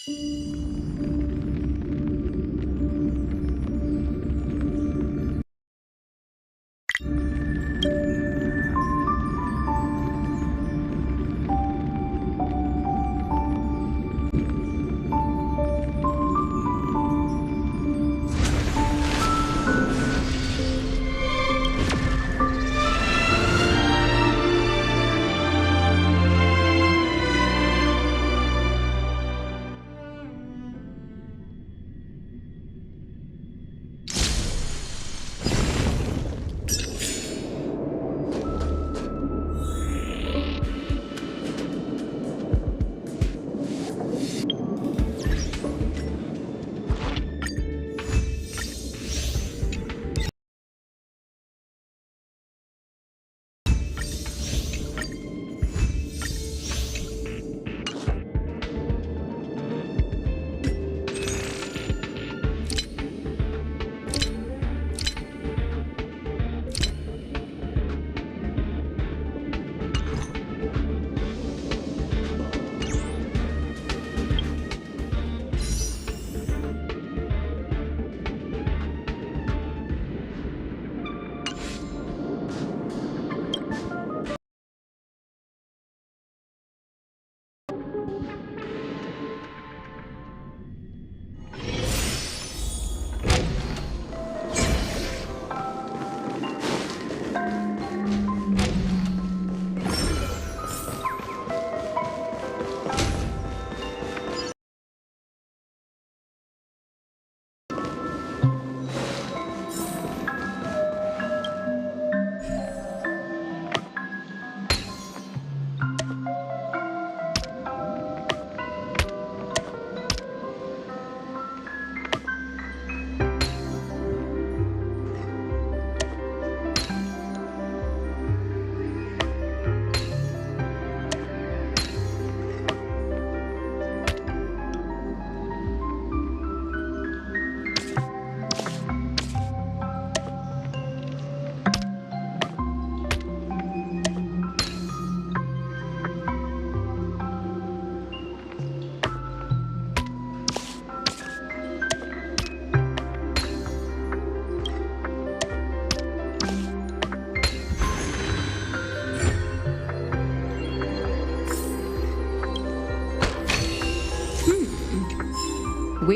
We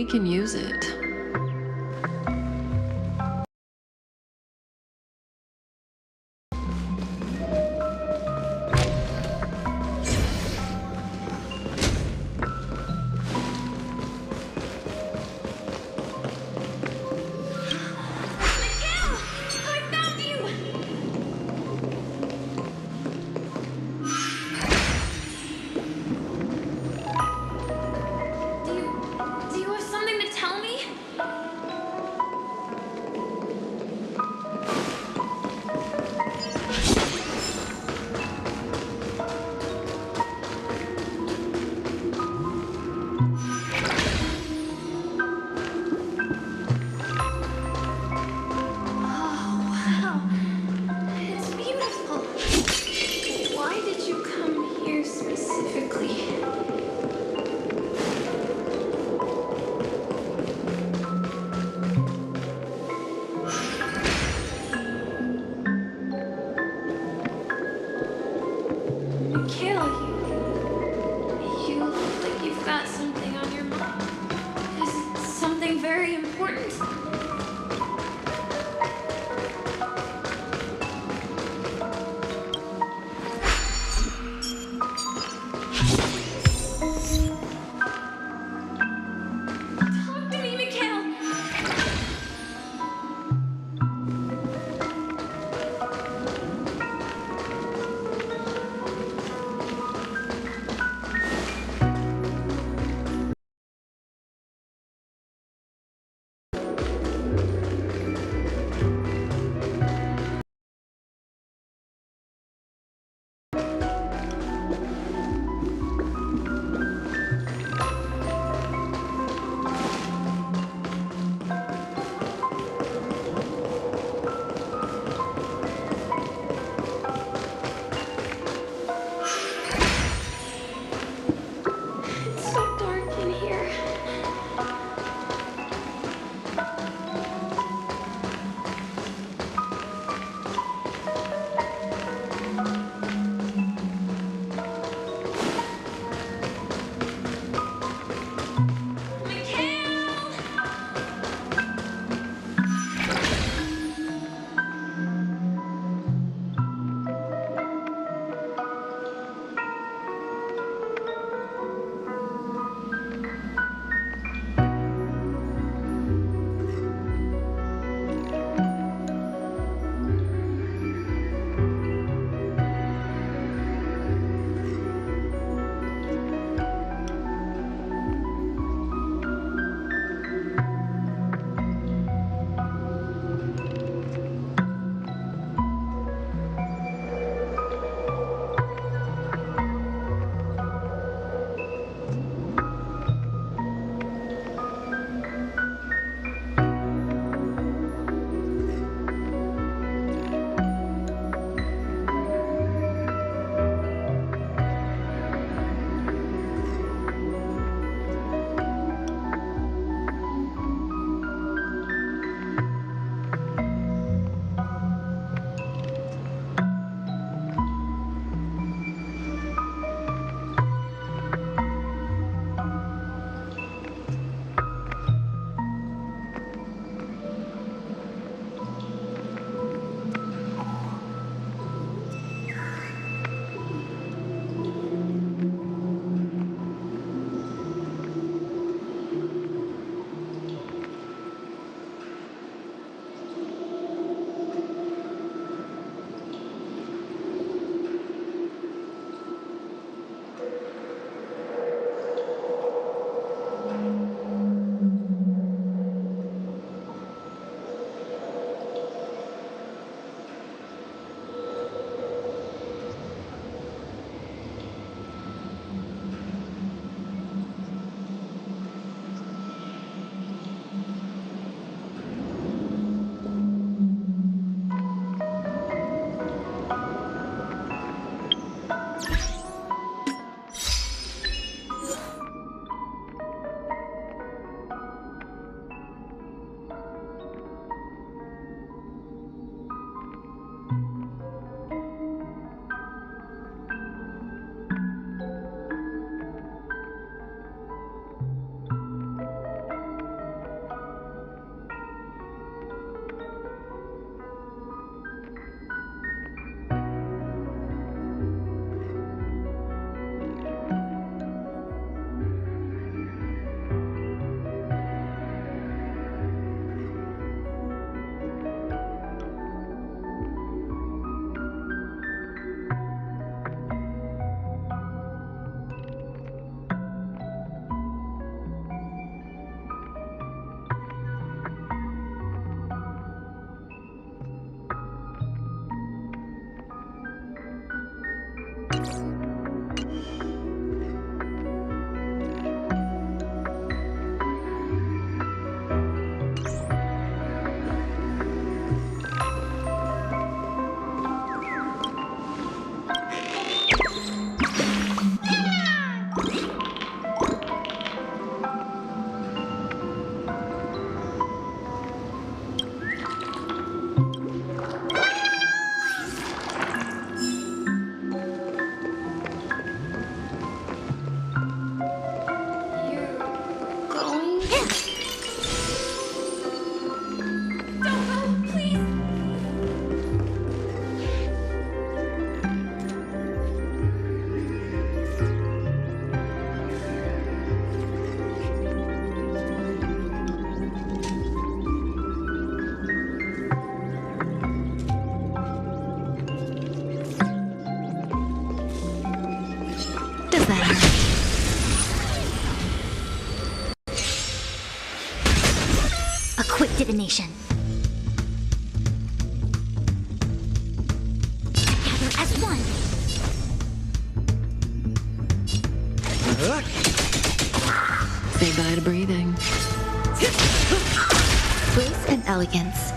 can use it. Do you have something to tell me? A quick divination. Together as one. Say bye to breathing. Grace and elegance.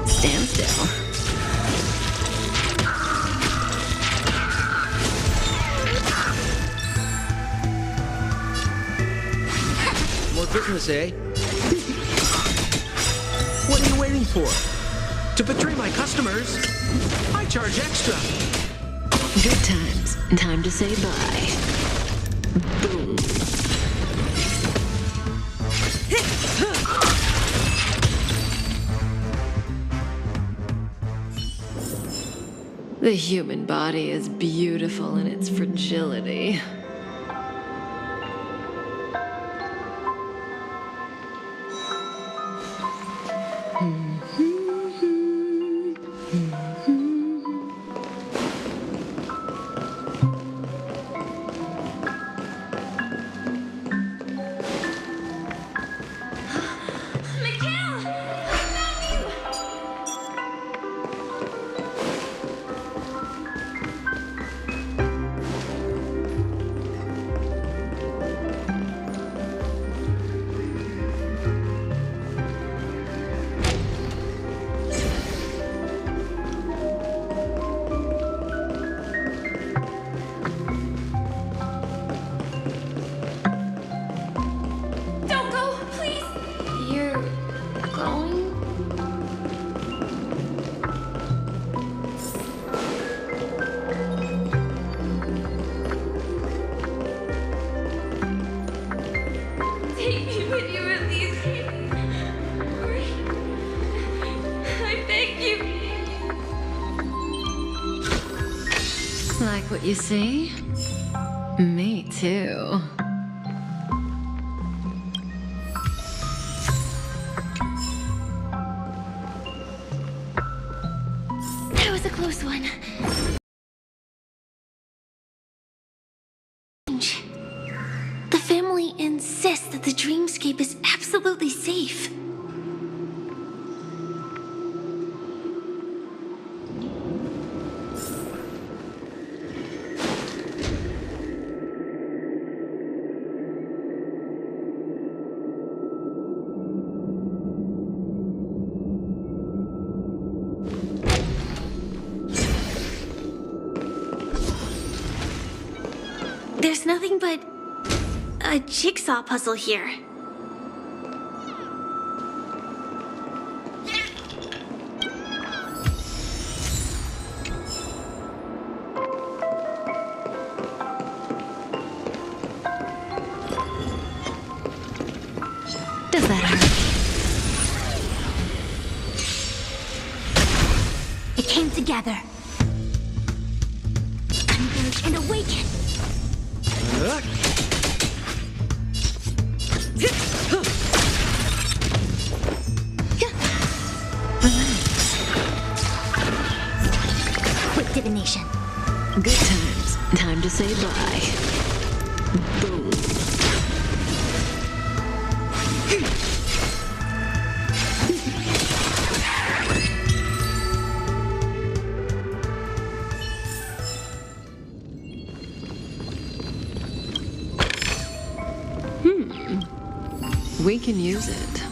Stand still. More business, eh? What are you waiting for? To betray my customers? I charge extra. Good times. Time to say bye. Boom. The human body is beautiful in its fragility. Like what you see? Me too. That was a close one. The family insists that the dreamscape is absolutely safe. There's nothing but a jigsaw puzzle here. Does that hurt? It came together. Converge and awaken. Quick divination. Good times. Time to say bye. Boom. We can use it.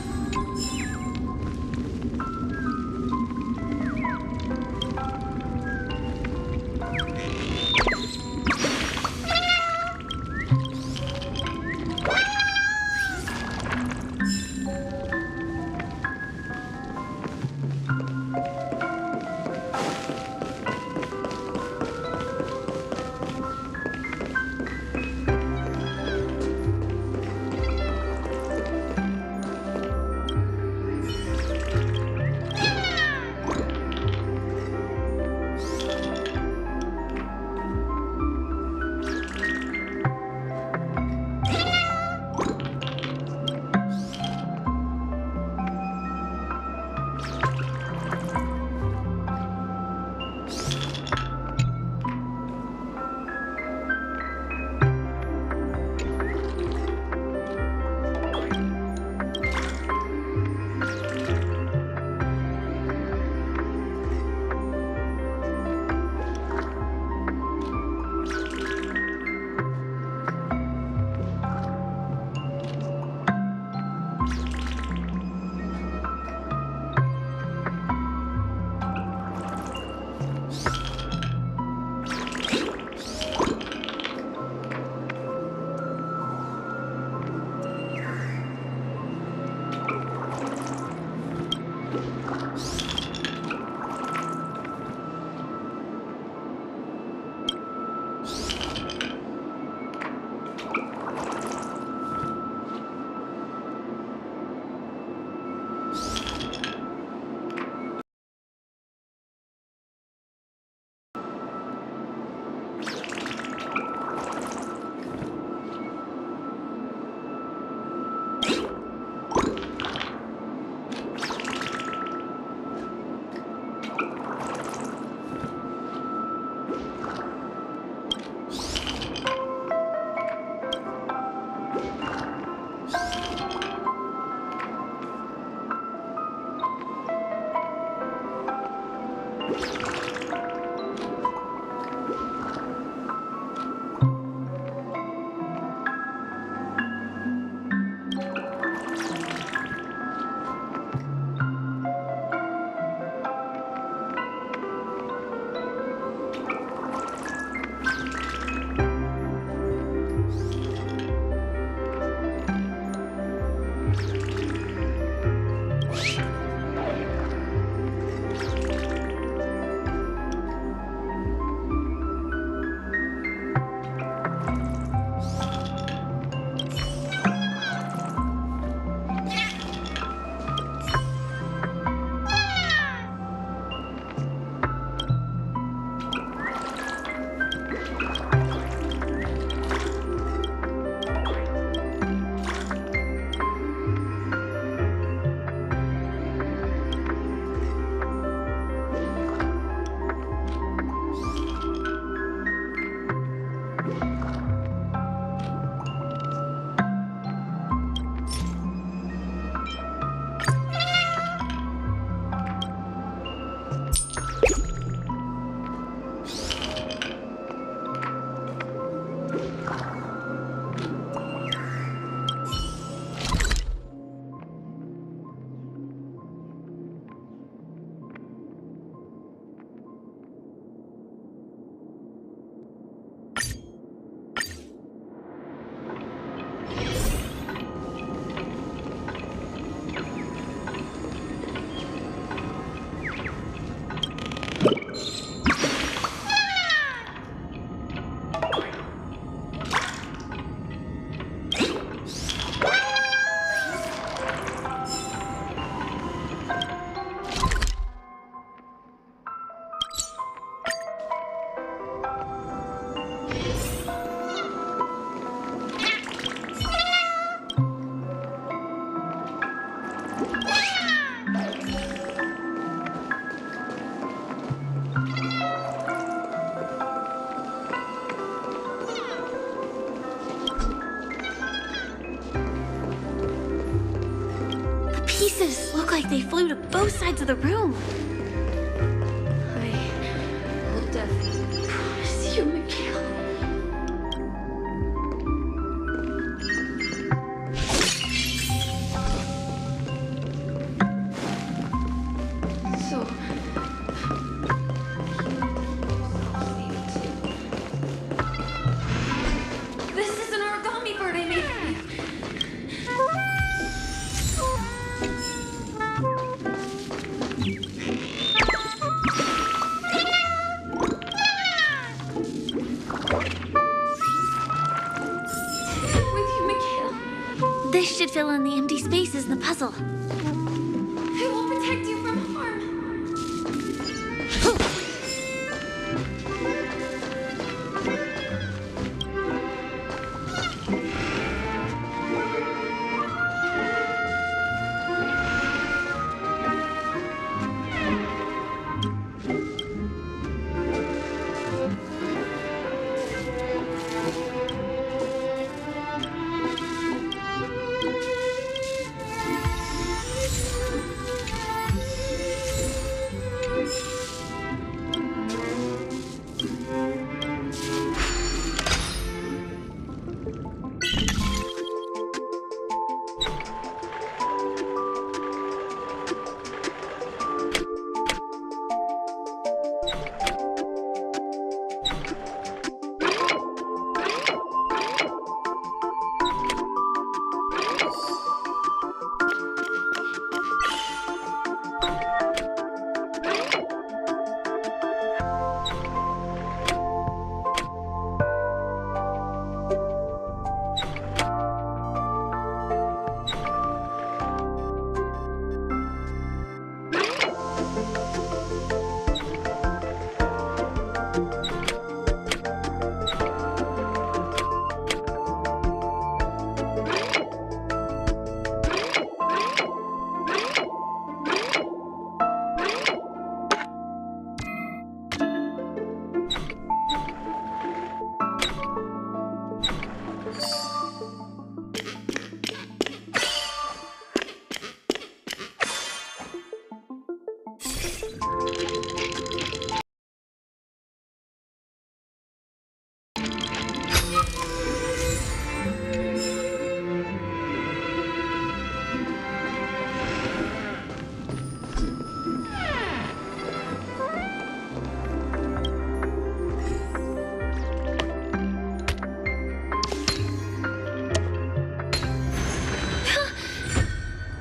Pieces look like they flew to both sides of the room. I will definitely. Promise you, Mikhail. so. This is an origami bird I made for you. With you, Mikhail. This should fill in the empty spaces in the puzzle. It will protect you from harm.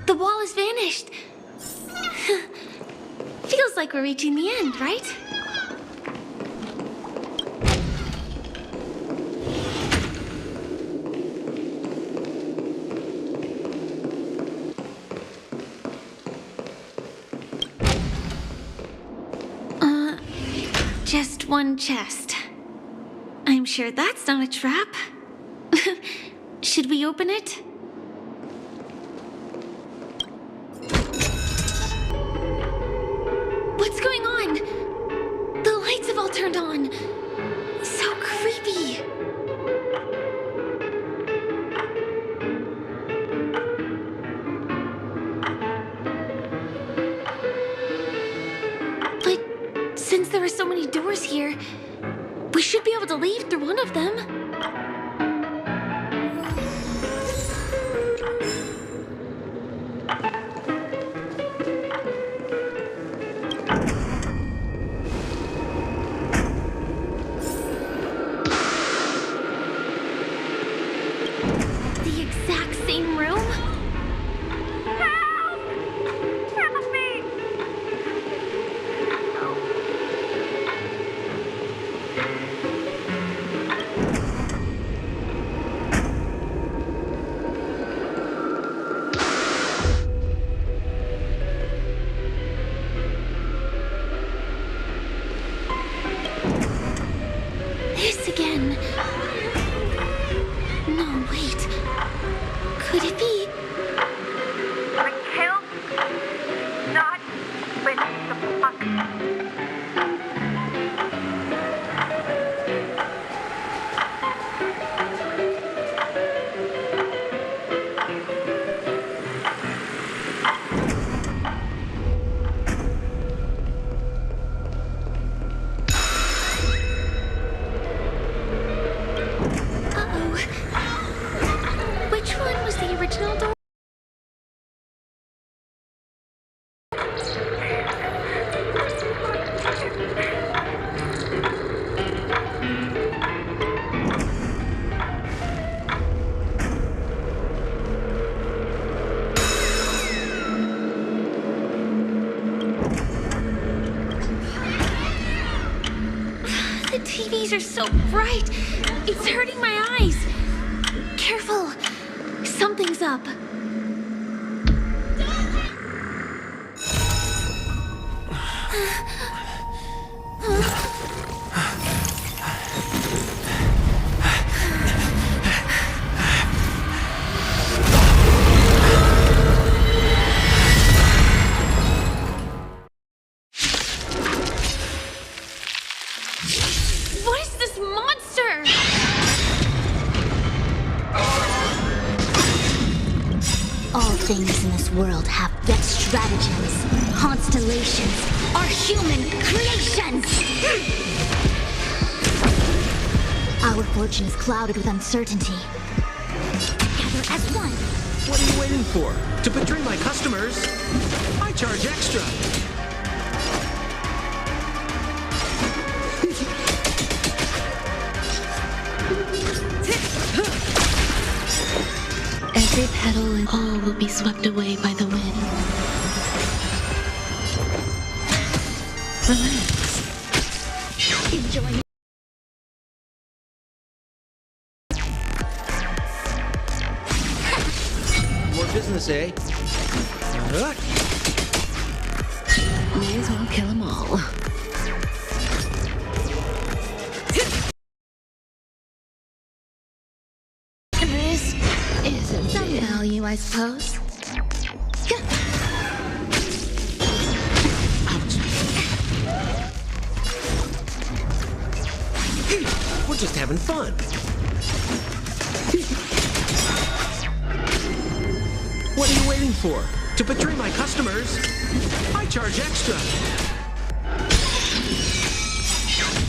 The wall has vanished. Feels like we're reaching the end, right? Just one chest. I'm sure that's not a trap. Should we open it? What's going on? The lights have all turned on. So creepy. But since there are so many doors here, we should be able to leave through one of them. The exact same room? Help! Help me! This again. No, wait. Could it be? Mikhail? Not with the fuck. Uh-oh. Which one was the original door? TVs are so bright. It's hurting my eyes. Careful. Something's up. What is this monster? All things in this world have vex stratagems, constellations, are human creations! Our fortune is clouded with uncertainty. Together as one. What are you waiting for? To betray my customers? I charge extra. Every petal and all will be swept away by the wind. Relax. Enjoy. More business, eh? May as well kill them all. This isn't some value, I suppose. We're just having fun. What are you waiting for? To betray my customers? I charge extra.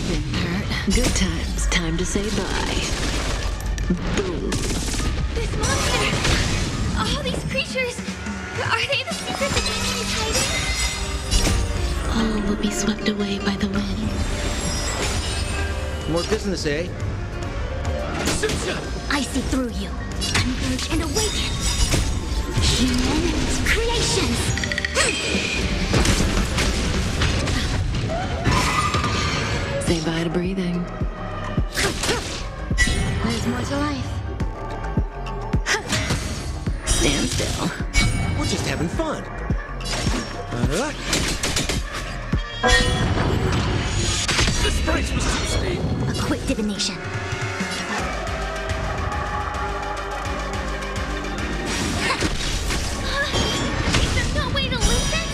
Didn't hurt. Good times. Time to say bye. Boom. This monster! All these creatures! Are they the secret the demon is hiding? All will be swept away by the wind. More business, eh? I see through you. Converge and awaken. Human creations. Say bye to breathing. There's more to life. Stand still. We're just having fun. This price was too steep. A quick divination. Is there no way to lose it?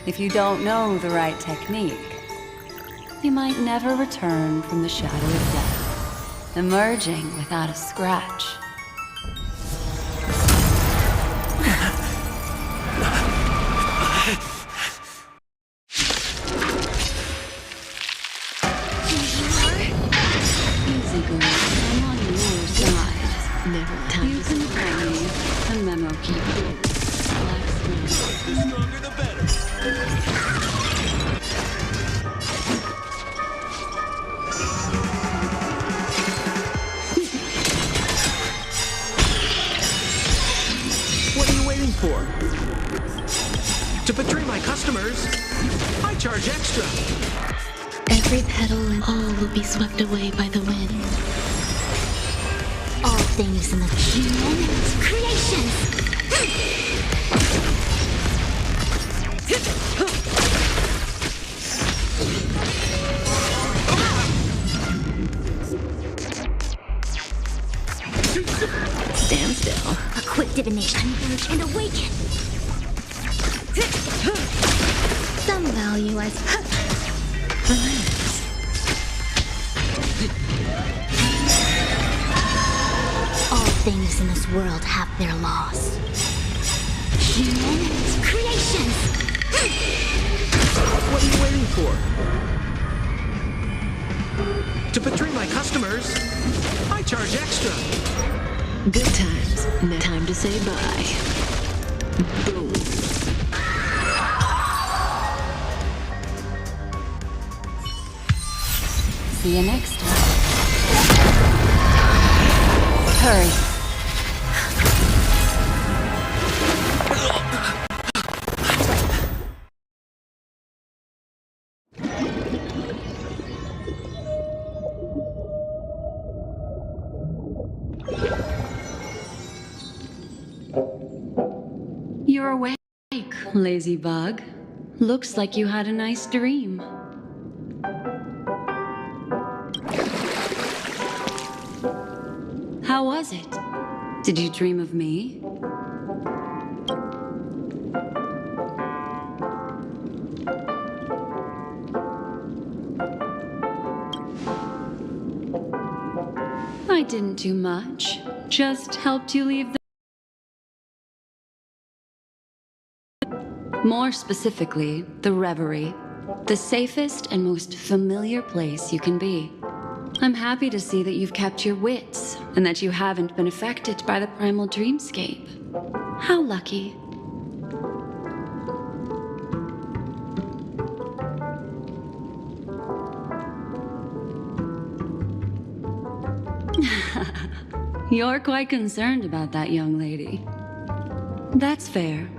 If you don't know the right technique, you might never return from the shadow of death, emerging without a scratch. Easy, girl. I'm on your side. Never time You to can say call me a memo keeper. black screen. The stronger the better. What are you waiting for? To betray my customers? I charge extra. Every petal and all will be swept away by the wind. All things in the human creations. Stand still. A quick divination. Converge and awaken. Some value, I suppose. Relax. All things in this world have their laws. Human creations! What are you waiting for? To betray my customers, I charge extra. Good times. Now time to say bye. Boom. See you next time. Hurry. You're awake, lazy bug. Looks like you had a nice dream. How was it? Did you dream of me? I didn't do much. Just helped you leave the... More specifically, the Reverie. The safest and most familiar place you can be. I'm happy to see that you've kept your wits, and that you haven't been affected by the primal dreamscape. How lucky. You're quite concerned about that young lady. That's fair.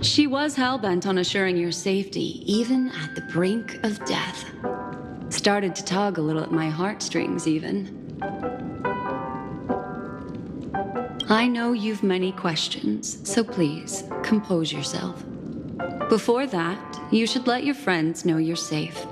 She was hell-bent on assuring your safety, even at the brink of death. Started to tug a little at my heartstrings, even. I know you've many questions, so please, compose yourself. Before that, you should let your friends know you're safe.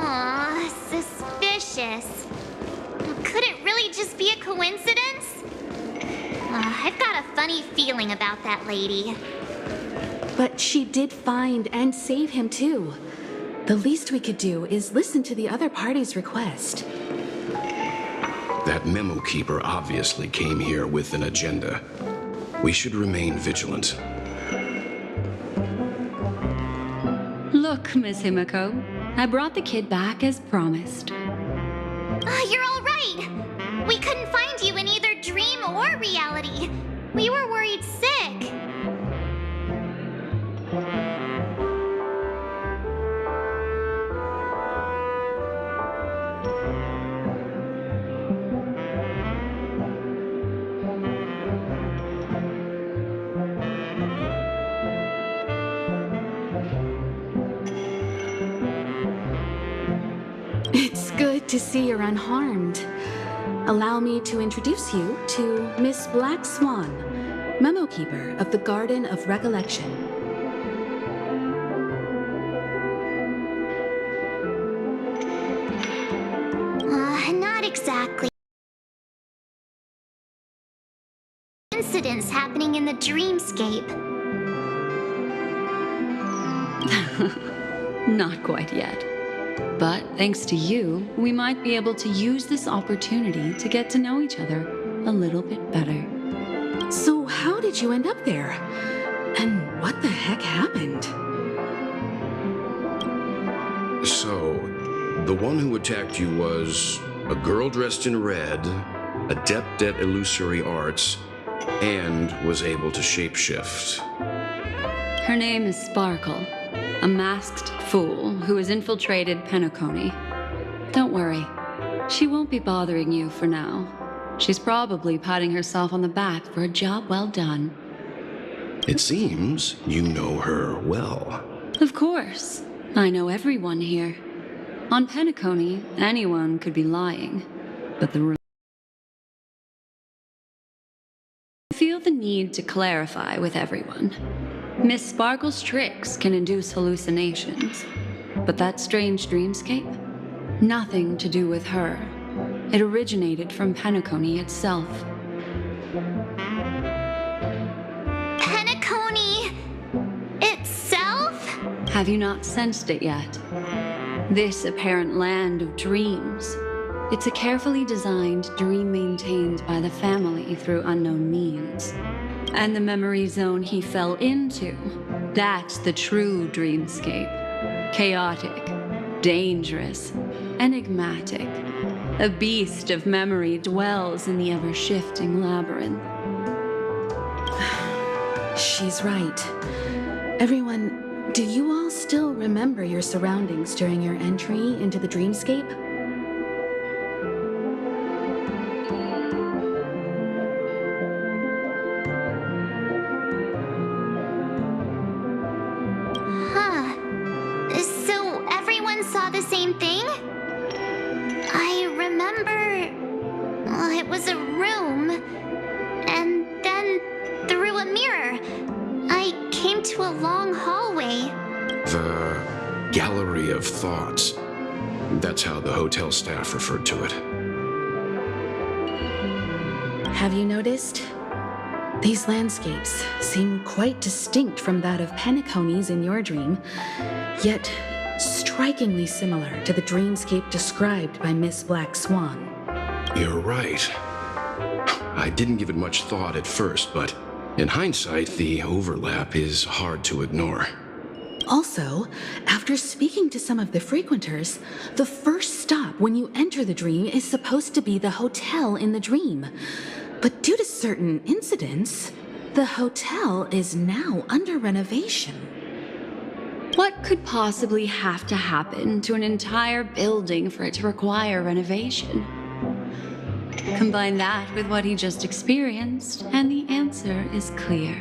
Aw, suspicious. Could it really just be a coincidence? I've got a funny feeling about that lady. But she did find and save him too. The least we could do is listen to the other party's request. That memo keeper obviously came here with an agenda. We should remain vigilant. Look, Miss Himiko, I brought the kid back as promised. You're all right. We couldn't find you in either dream or reality. We were worried sick. It's good to see you're unharmed. Allow me to introduce you to Miss Black Swan, memo keeper of the Garden of Recollection. Not exactly. Incidents happening in the dreamscape. Not quite yet. But thanks to you, we might be able to use this opportunity to get to know each other a little bit better. So how did you end up there? And what the heck happened? So, the one who attacked you was a girl dressed in red, adept at illusory arts, and was able to shapeshift. Her name is Sparkle, a masked fool who has infiltrated Penacony. Don't worry, she won't be bothering you for now. She's probably patting herself on the back for a job well done. It seems you know her well. Of course, I know everyone here. On Penacony, anyone could be lying, but I feel the need to clarify with everyone. Miss Sparkle's tricks can induce hallucinations, but that strange dreamscape? Nothing to do with her. It originated from Penacony itself. Penacony itself? Have you not sensed it yet? This apparent land of dreams. It's a carefully designed dream maintained by the family through unknown means. And the memory zone he fell into, that's the true dreamscape. Chaotic, dangerous, enigmatic. A beast of memory dwells in the ever-shifting labyrinth. She's right. Everyone, do you all still remember your surroundings during your entry into the dreamscape? Huh. So everyone saw the same thing? I remember... well, it was a room. And then through a mirror, I came to a long hallway. The Gallery of Thoughts. That's how the hotel staff referred to it. Have you noticed? These landscapes seem quite distinct from that of Penacony's in your dream, yet strikingly similar to the dreamscape described by Miss Black Swan. You're right. I didn't give it much thought at first, but in hindsight, the overlap is hard to ignore. Also, after speaking to some of the frequenters, the first stop when you enter the dream is supposed to be the hotel in the dream. But due to certain incidents, the hotel is now under renovation. What could possibly have to happen to an entire building for it to require renovation? Combine that with what he just experienced, and the answer is clear.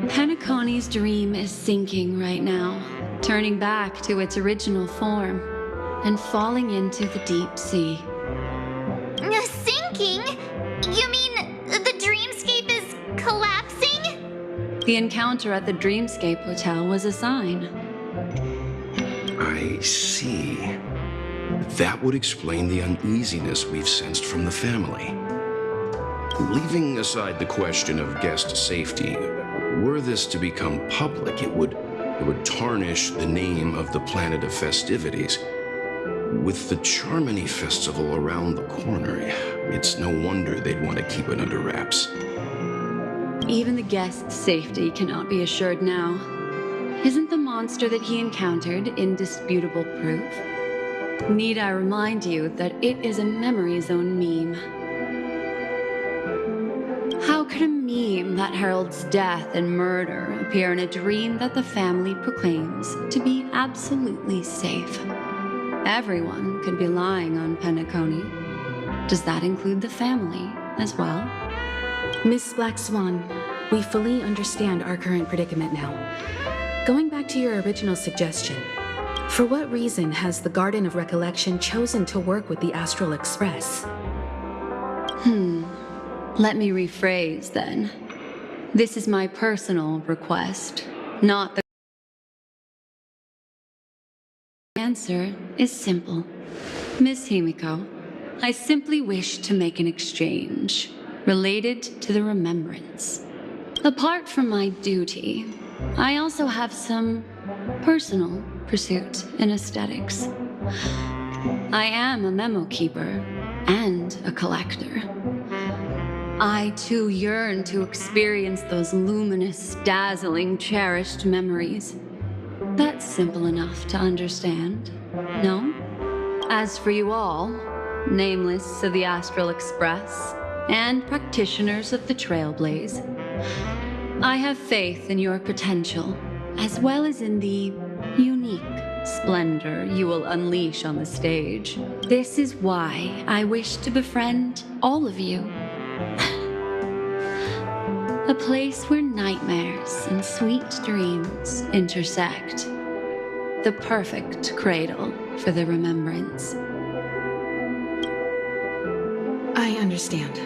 Penacony's dream is sinking right now, turning back to its original form, and falling into the deep sea. Sinking? You mean the dreamscape is collapsing? The encounter at the Dreamscape Hotel was a sign. I see. That would explain the uneasiness we've sensed from the family. Leaving aside the question of guest safety, were this to become public, it would tarnish the name of the planet of festivities. With the Charmony Festival around the corner, it's no wonder they'd want to keep it under wraps. Even the guest's safety cannot be assured now. Isn't the monster that he encountered indisputable proof? Need I remind you that it is a memory zone meme? How could a meme that heralds death and murder appear in a dream that the family proclaims to be absolutely safe? Everyone could be lying on Penacony. Does that include the family as well? Miss Black Swan, we fully understand our current predicament now. Going back to your original suggestion, for what reason has the Garden of Recollection chosen to work with the Astral Express? Let me rephrase then. This is my personal request, not the answer is simple. Miss Himiko, I simply wish to make an exchange related to the remembrance. Apart from my duty, I also have some personal pursuit in aesthetics. I am a memo keeper and a collector. I too yearn to experience those luminous, dazzling, cherished memories. That's simple enough to understand, no? As for you all, nameless of the Astral Express and practitioners of the Trailblaze, I have faith in your potential, as well as in the unique splendor you will unleash on the stage. This is why I wish to befriend all of you. A place where nightmares and sweet dreams intersect. The perfect cradle for the remembrance. I understand.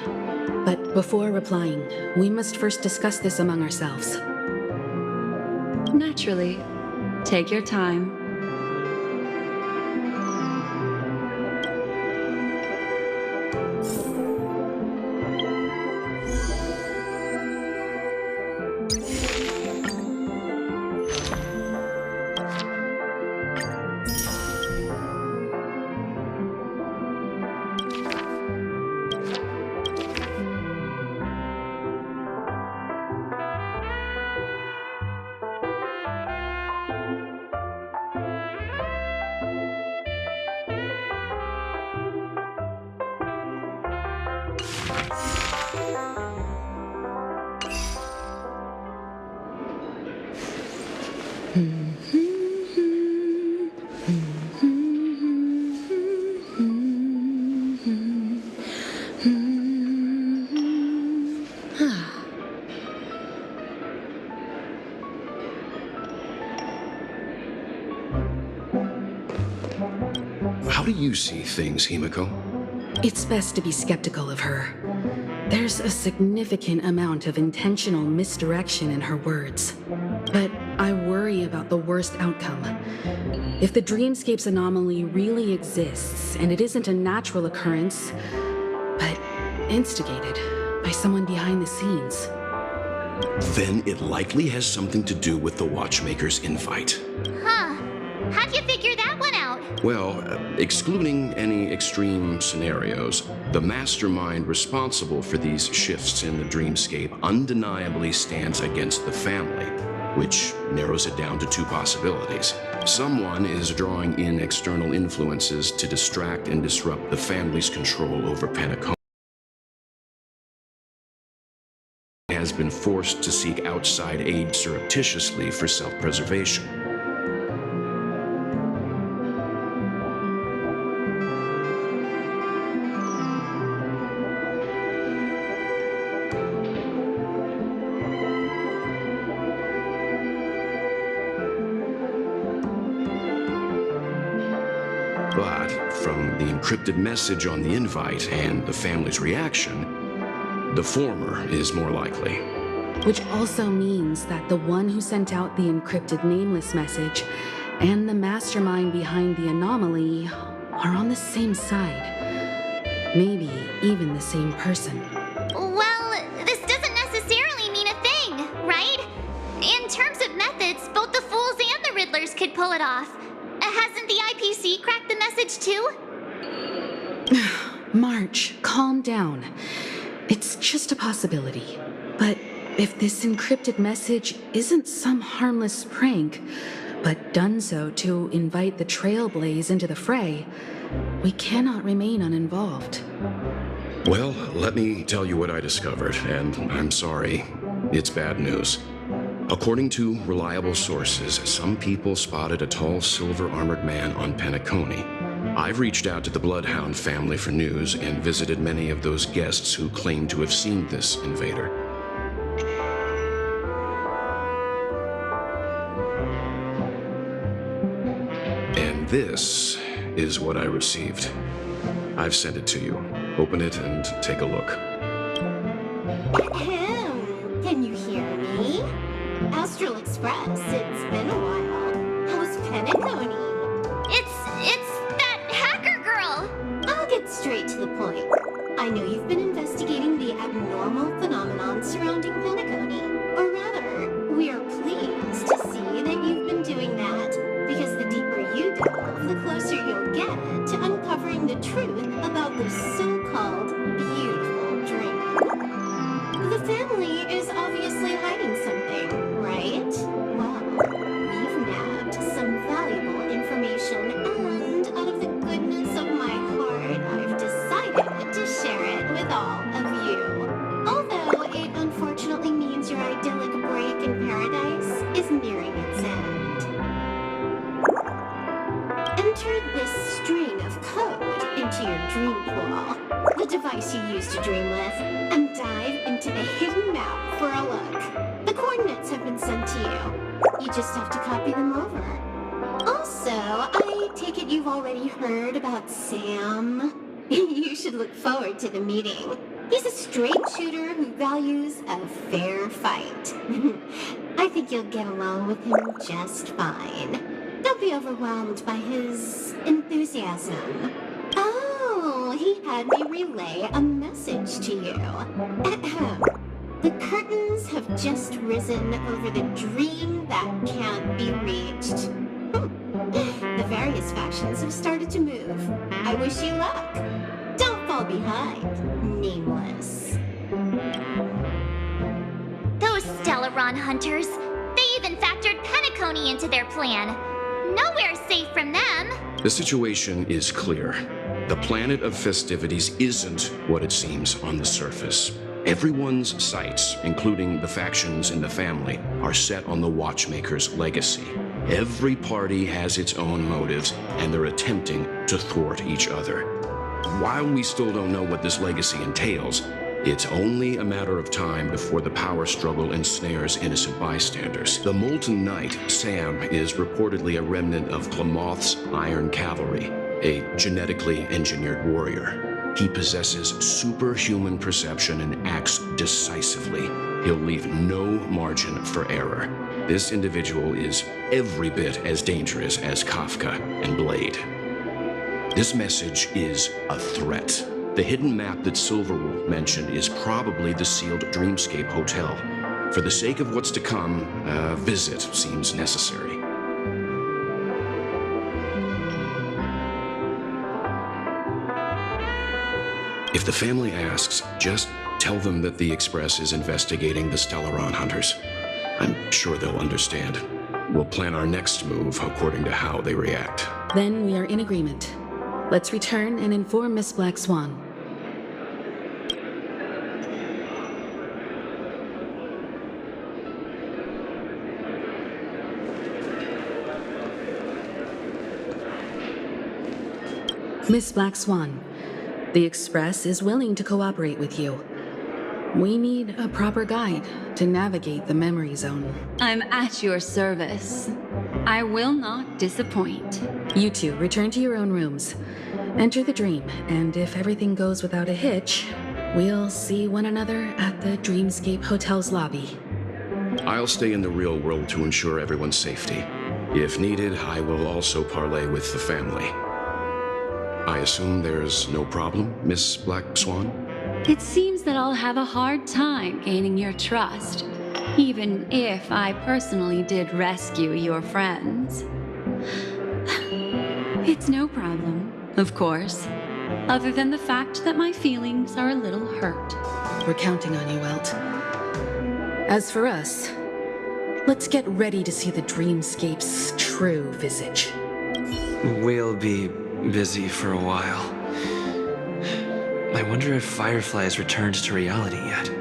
But before replying, we must first discuss this among ourselves. Naturally. Take your time. How do you see things, Himiko? It's best to be skeptical of her. There's a significant amount of intentional misdirection in her words. But I worry about the worst outcome. If the dreamscape's anomaly really exists, and it isn't a natural occurrence, but instigated by someone behind the scenes, Then it likely has something to do with the Watchmaker's invite. Huh. How'd you figure that one out? Well, excluding any extreme scenarios, the mastermind responsible for these shifts in the dreamscape undeniably stands against the family, which narrows it down to two possibilities. Someone is drawing in external influences to distract and disrupt the family's control over Penacony. Has been forced to seek outside aid surreptitiously for self-preservation. But from the encrypted message on the invite and the family's reaction, the former is more likely. which also means that the one who sent out the encrypted nameless message and the mastermind behind the anomaly are on the same side. Maybe even the same person. Well, this doesn't necessarily mean a thing, right? In terms of methods, both the Fools and the Riddlers could pull it off. Hasn't the IPC cracked the message too? March, calm down. It's just a possibility. But if this encrypted message isn't some harmless prank, but done so to invite the Trailblaze into the fray, we cannot remain uninvolved. Well, let me tell you what I discovered, and I'm sorry. It's bad news. According to reliable sources, some people spotted a tall silver-armored man on Penacony. I've reached out to the Bloodhound family for news and visited many of those guests who claim to have seen this invader. And this is what I received. I've sent it to you. Open it and take a look. Ahem. Can you hear me? Astral Express, it's been a while. How's Penacony? It's that hacker girl! I'll get straight to the point. I know you've been investigating the abnormal phenomenon surrounding Penacony. Or rather, we are pleased to see that you've been doing that, because the deeper you delve, the closer you'll get to uncovering the truth about this so-called beautiful dream. The family is obviously hiding something, right? Well, we've nabbed some valuable information, and out of the goodness of my heart, I've decided to share it with all of you. Although it unfortunately means your idyllic break in paradise is nearing its end. Enter this string of code into your dream pool, the device you use to dream with, and dive into the hidden map for a look. The coordinates have been sent to you. You just have to copy them over. Also, I take it you've already heard about Sam. You should look forward to the meeting. He's a straight shooter who values a fair fight. I think you'll get along with him just fine. Don't be overwhelmed by his enthusiasm. Oh, he had me relay a message to you. Ahem. The curtains have just risen over the dream that can't be reached. The various factions have started to move. I wish you luck. Don't fall behind, Nameless. Those Stellaron hunters, they even factored Penacony into their plan. Nowhere's safe from them. The situation is clear. The planet of festivities isn't what it seems on the surface. Everyone's sights, including the factions in the family, are set on the Watchmaker's legacy. Every party has its own motives, and they're attempting to thwart each other. While we still don't know what this legacy entails, it's only a matter of time before the power struggle ensnares innocent bystanders. The Molten Knight, Sam, is reportedly a remnant of Glamoth's Iron Cavalry, a genetically engineered warrior. He possesses superhuman perception and acts decisively. He'll leave no margin for error. This individual is every bit as dangerous as Kafka and Blade. This message is a threat. The hidden map that Silverwolf mentioned is probably the sealed Dreamscape Hotel. For the sake of what's to come, a visit seems necessary. If the family asks, just tell them that the Express is investigating the Stellaron hunters. I'm sure they'll understand. We'll plan our next move according to how they react. Then we are in agreement. Let's return and inform Miss Black Swan. Miss Black Swan, the Express is willing to cooperate with you. We need a proper guide to navigate the memory zone. I'm at your service. I will not disappoint. You two return to your own rooms. Enter the dream, and if everything goes without a hitch, we'll see one another at the Dreamscape Hotel's lobby. I'll stay in the real world to ensure everyone's safety. If needed, I will also parley with the family. I assume there's no problem, Miss Black Swan? It seems that I'll have a hard time gaining your trust, even if I personally did rescue your friends. It's no problem, of course, other than the fact that my feelings are a little hurt. We're counting on you, Welt. As for us, let's get ready to see the Dreamscape's true visage. We'll be busy for a while. I wonder if Firefly has returned to reality yet.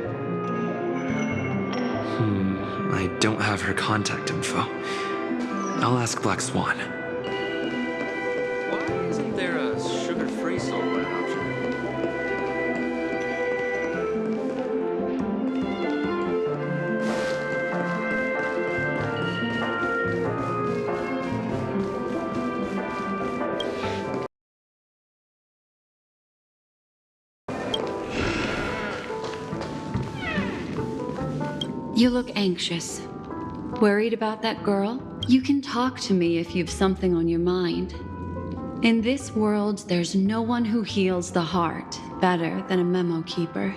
I don't have her contact info. I'll ask Black Swan. Why isn't there a sugar-free soda option? You look anxious. Worried about that girl? You can talk to me if you've something on your mind. In this world, there's no one who heals the heart better than a memo keeper.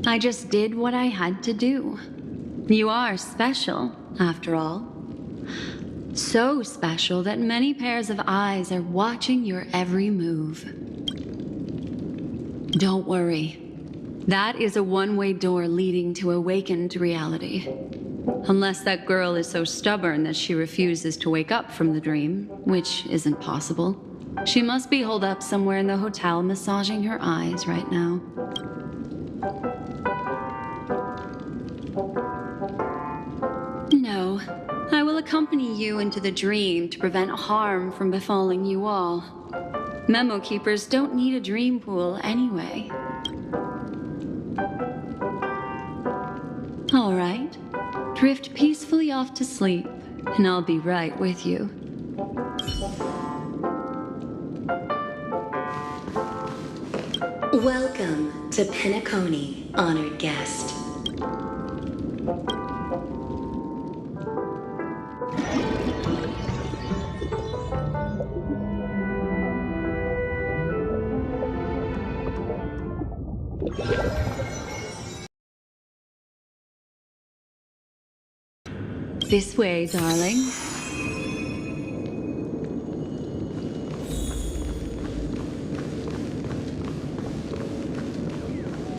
I just did what I had to do. You are special, after all. So special that many pairs of eyes are watching your every move. Don't worry. That is a one-way door leading to awakened reality. Unless that girl is so stubborn that she refuses to wake up from the dream, which isn't possible. She must be holed up somewhere in the hotel massaging her eyes right now. No, I will accompany you into the dream to prevent harm from befalling you all. Memo keepers don't need a dream pool anyway. All right. Drift peacefully off to sleep, and I'll be right with you. Welcome to Penacony, honored guest. This way, darling.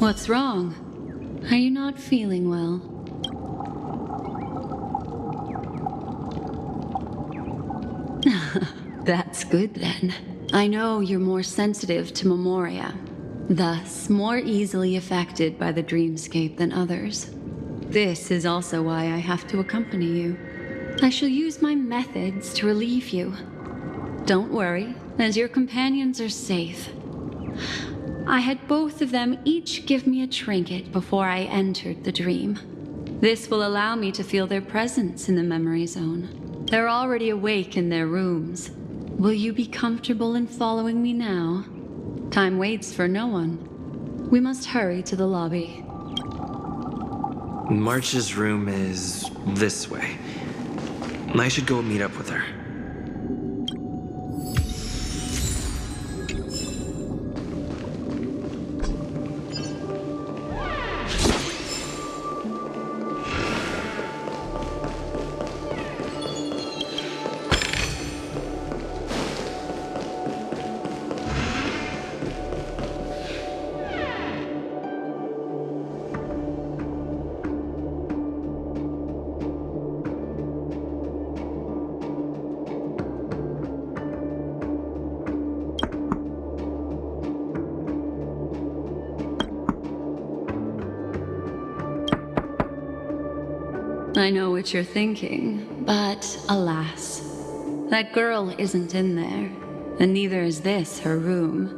What's wrong? Are you not feeling well? That's good then. I know you're more sensitive to memoria, thus more easily affected by the dreamscape than others. This is also why I have to accompany you. I shall use my methods to relieve you. Don't worry, as your companions are safe. I had both of them each give me a trinket before I entered the dream. This will allow me to feel their presence in the memory zone. They're already awake in their rooms. Will you be comfortable in following me now? Time waits for no one. We must hurry to the lobby. March's room is this way. I should go meet up with her. I know what you're thinking, but alas, that girl isn't in there, and neither is this her room.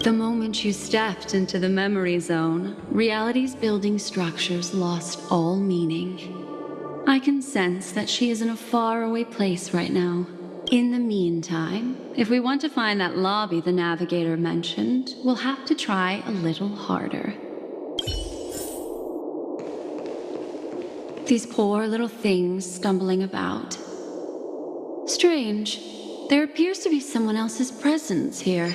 The moment you stepped into the memory zone, reality's building structures lost all meaning. I can sense that she is in a faraway place right now. In the meantime, if we want to find that lobby the navigator mentioned, we'll have to try a little harder. These poor little things stumbling about. Strange. There appears to be someone else's presence here.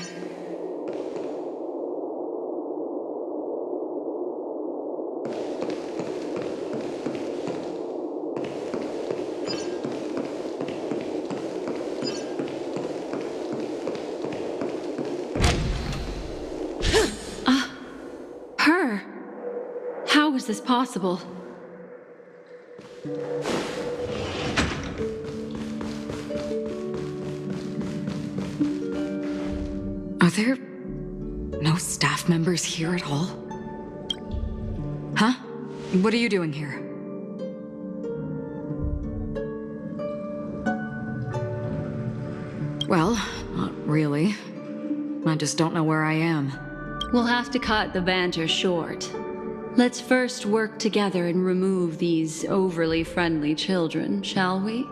Her! How is this possible? Are there no staff members here at all? Huh? What are you doing here? Well, not really. I just don't know where I am. We'll have to cut the banter short. Let's first work together and remove these overly friendly children, shall we?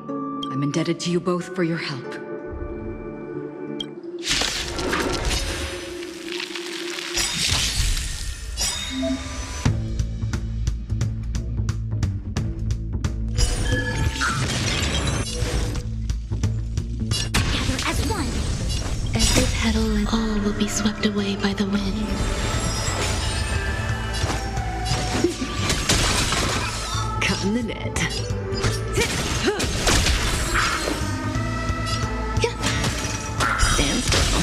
I'm indebted to you both for your help. Together as one. Every petal and all will be swept away by the wind. Cutting the net. Stand still.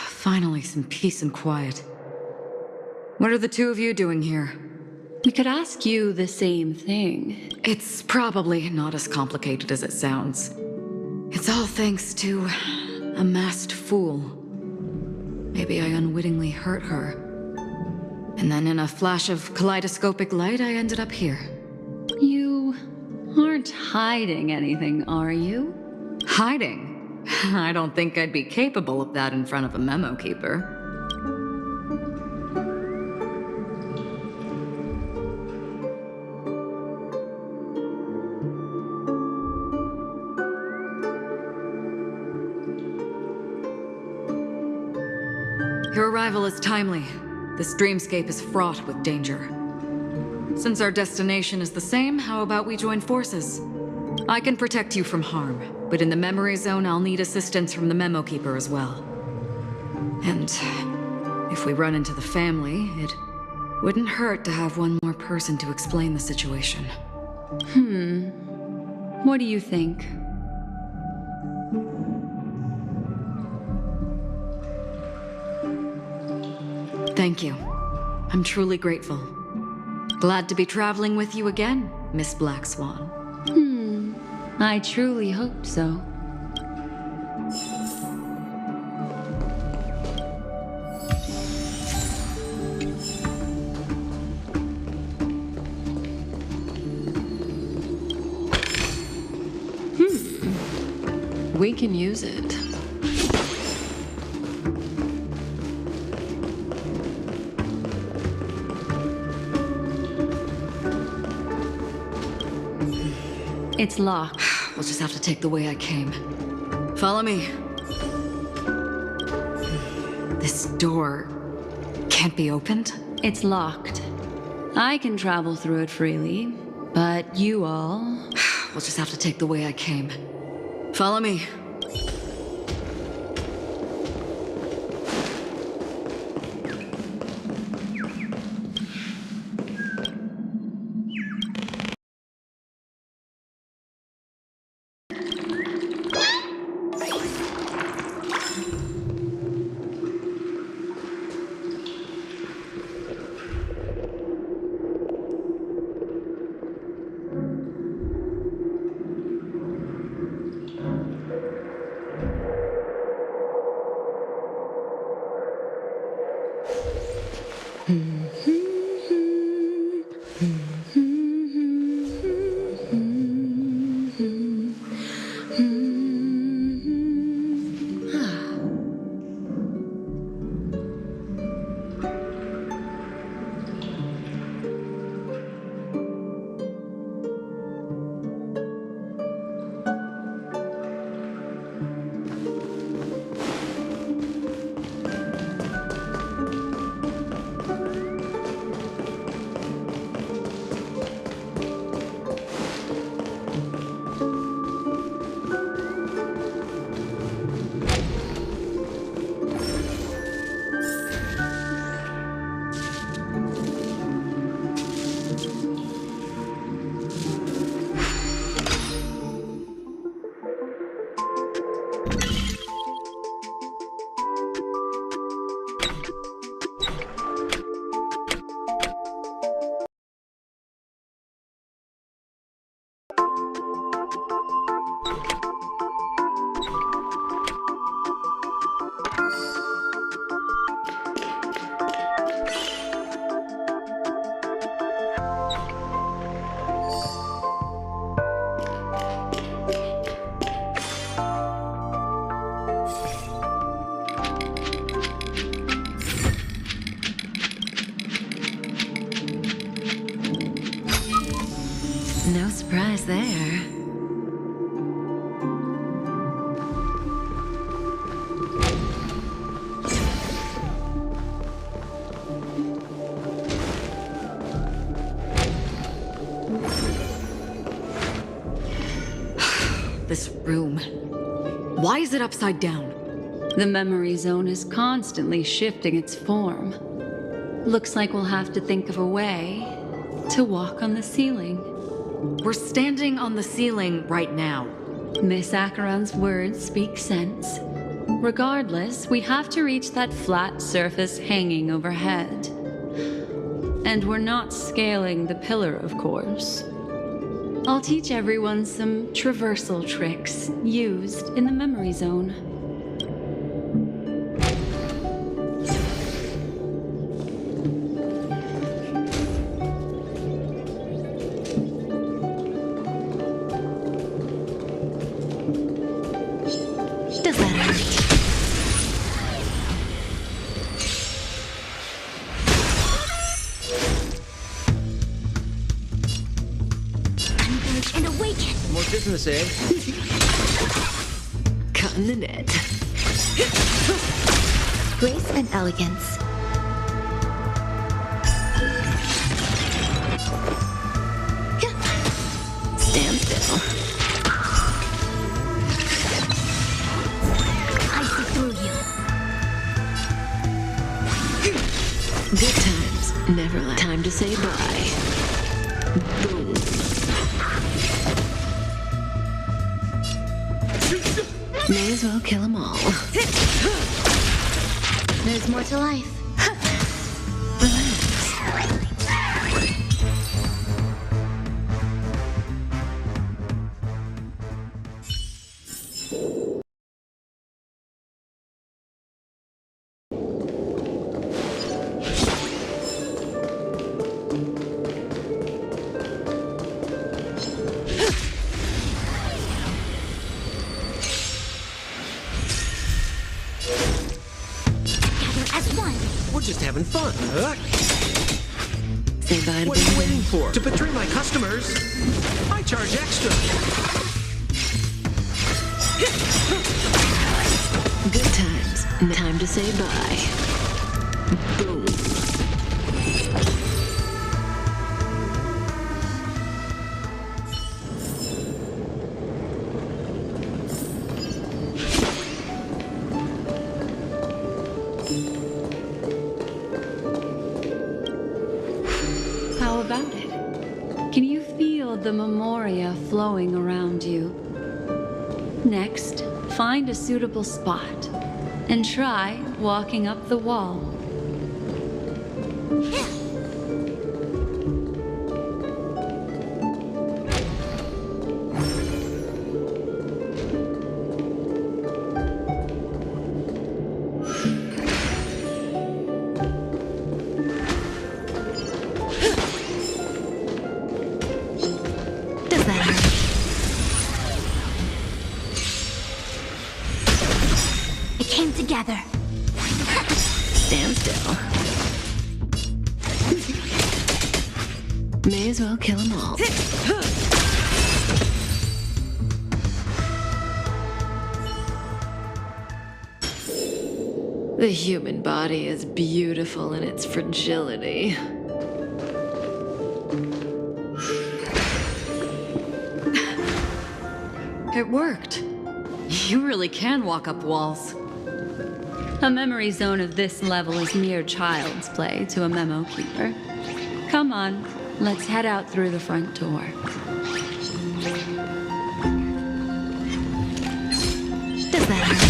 Finally, some peace and quiet. What are the two of you doing here? We could ask you the same thing. It's probably not as complicated as it sounds. It's all thanks to a masked fool. Maybe I unwittingly hurt her. And then in a flash of kaleidoscopic light, I ended up here. You aren't hiding anything, are you? Hiding? I don't think I'd be capable of that in front of a memo keeper. Your arrival is timely. This dreamscape is fraught with danger. Since our destination is the same, how about we join forces? I can protect you from harm, but in the memory zone, I'll need assistance from the Memo Keeper as well. And if we run into the family, it wouldn't hurt to have one more person to explain the situation. What do you think? Thank you. I'm truly grateful. Glad to be traveling with you again, Miss Black Swan. I truly hope so. We can use it. It's locked. We'll just have to take the way I came. Follow me. This door can't be opened? It's locked. I can travel through it freely, but you all... We'll just have to take the way I came. Follow me. No surprise there. This room. Why is it upside down? The memory zone is constantly shifting its form. Looks like we'll have to think of a way to walk on the ceiling. We're standing on the ceiling right now. Miss Acheron's words speak sense. Regardless, we have to reach that flat surface hanging overhead. And we're not scaling the pillar, of course. I'll teach everyone some traversal tricks used in the memory zone. Does that hurt? Converge and awaken. More business, eh? Cutting the net. Grace and elegance. Stand still. say bye. Boom. May as well kill them all. There's more to life. We're just having fun. Say bye to What are you Bing waiting Bing. for? To betray my customers, I charge extra. Good times. Time to say bye. Boom. How about it? Can you feel the memoria flowing around you? Next, find a suitable spot and try walking up the wall. Does that hurt? It came together. Stand still. May as well kill them all. The human body is beautiful in its fragility. It worked. You really can walk up walls. A memory zone of this level is mere child's play to a memo keeper. Come on, let's head out through the front door. Does that hurt?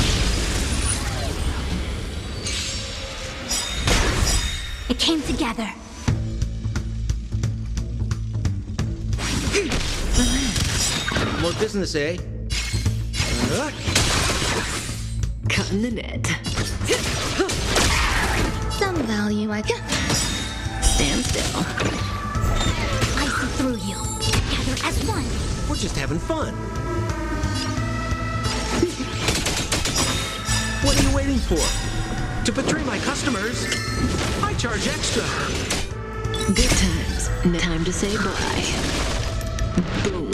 It came together. More business, eh? Cutting the net. Some value I can. Stand still. I see through you. Together as one. We're just having fun. What are you waiting for? To betray my customers, I charge extra. Good times. Time to say bye. Boom.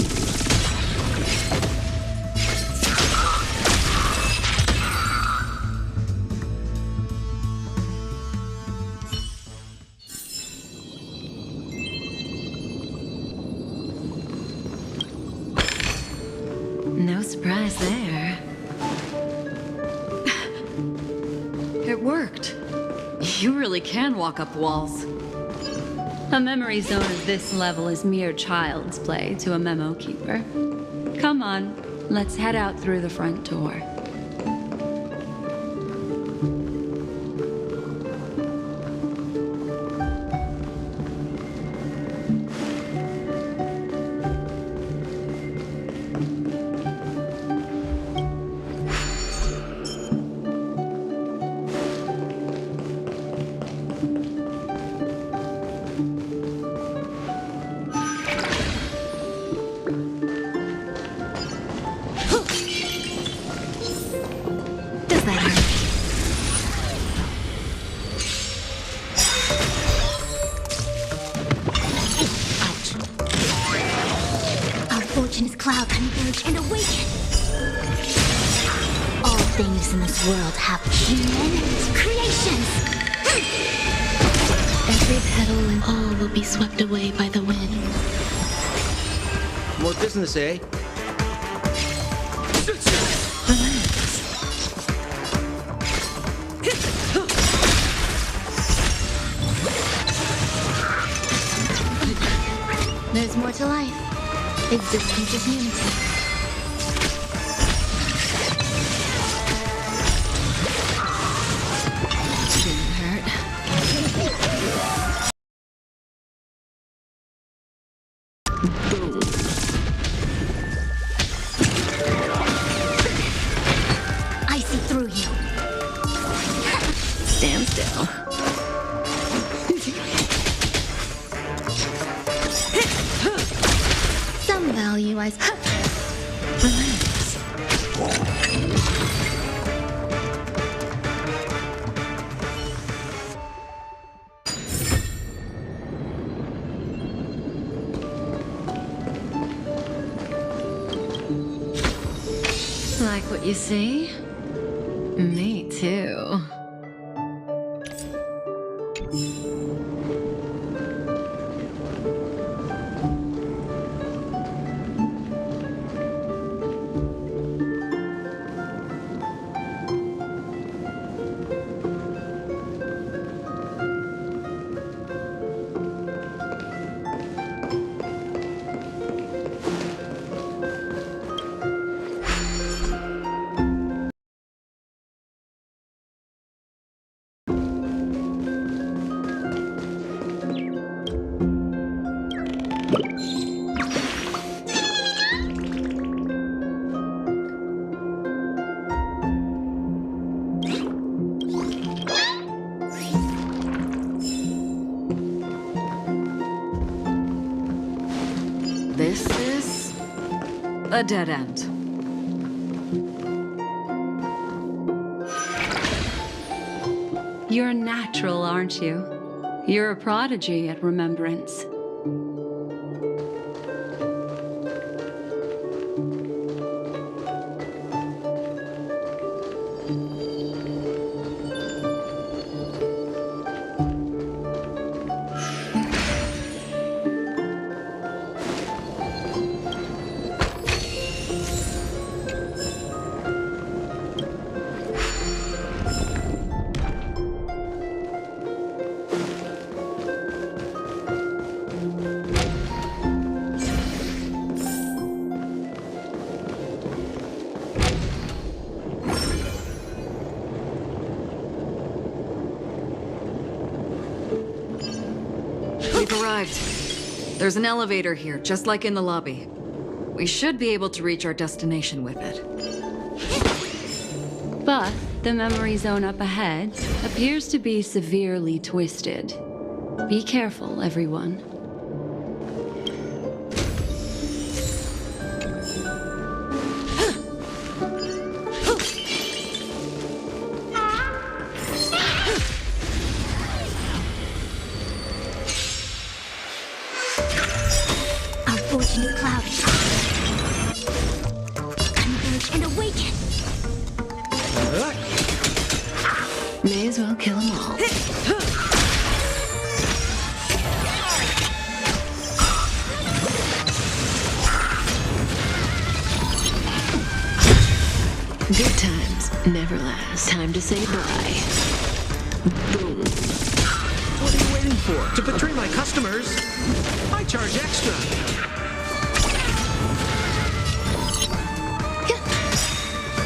No surprise there. It worked. You really can walk up walls. A memory zone of this level is mere child's play to a memo keeper. Come on, let's head out through the front door. Does that hurt? Our fortune's cloud converge and awaken. All things in this world have human creations. Every petal and all will be swept away by the wind. More business, eh? There's more to life. Existence is unity. Didn't hurt. Boom. I see through you. Stand still. Some value I... Relax. Like what you see? Me too. This is a dead end. You're natural, aren't you? You're a prodigy at remembrance. We've arrived. There's an elevator here, just like in the lobby. We should be able to reach our destination with it. But the memory zone up ahead appears to be severely twisted. Be careful, everyone. Our fortune is clouded. Converge and awaken. May as well kill them all. Good times never last. Time to say bye. Boom. What are you waiting for? To betray my customers? I charge extra.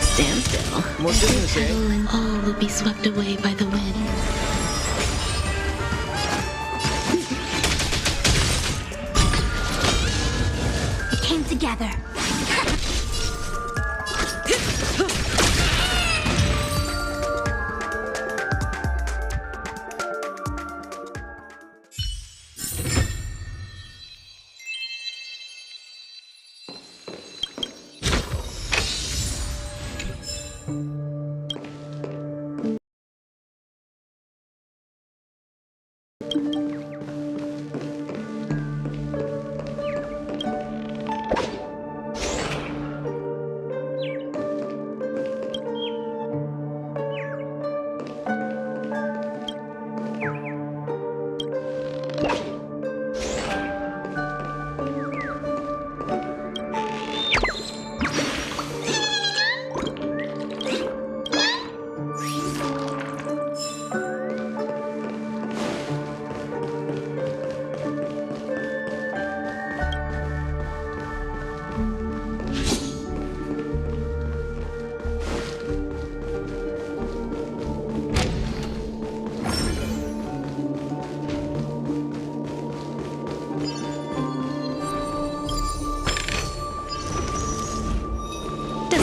Stand still. More business, eh? And all will be swept away by the wind. We came together.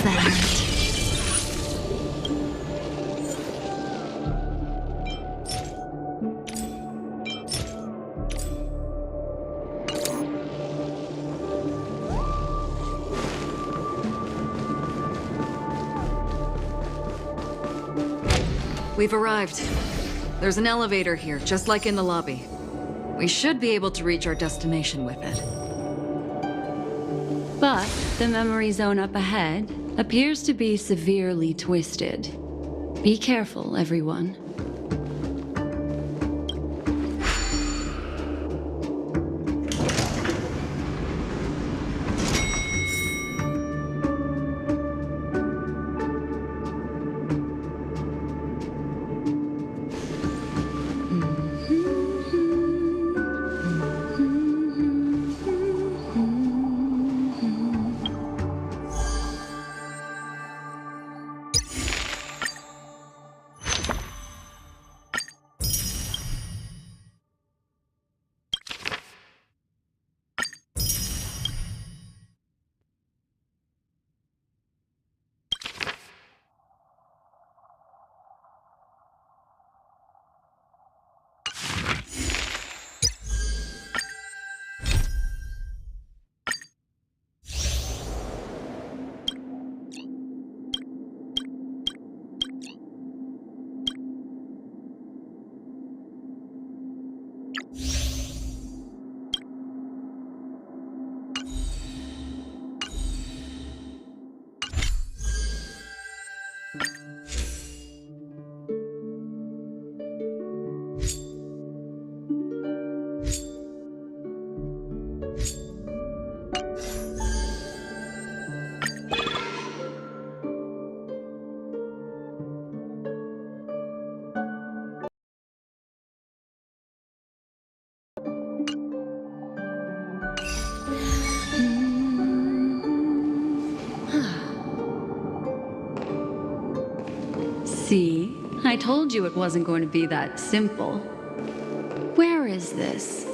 that hurt. We've arrived. There's an elevator here, just like in the lobby. We should be able to reach our destination with it. But the memory zone up ahead appears to be severely twisted. Be careful, everyone. See? I told you it wasn't going to be that simple. Where is this?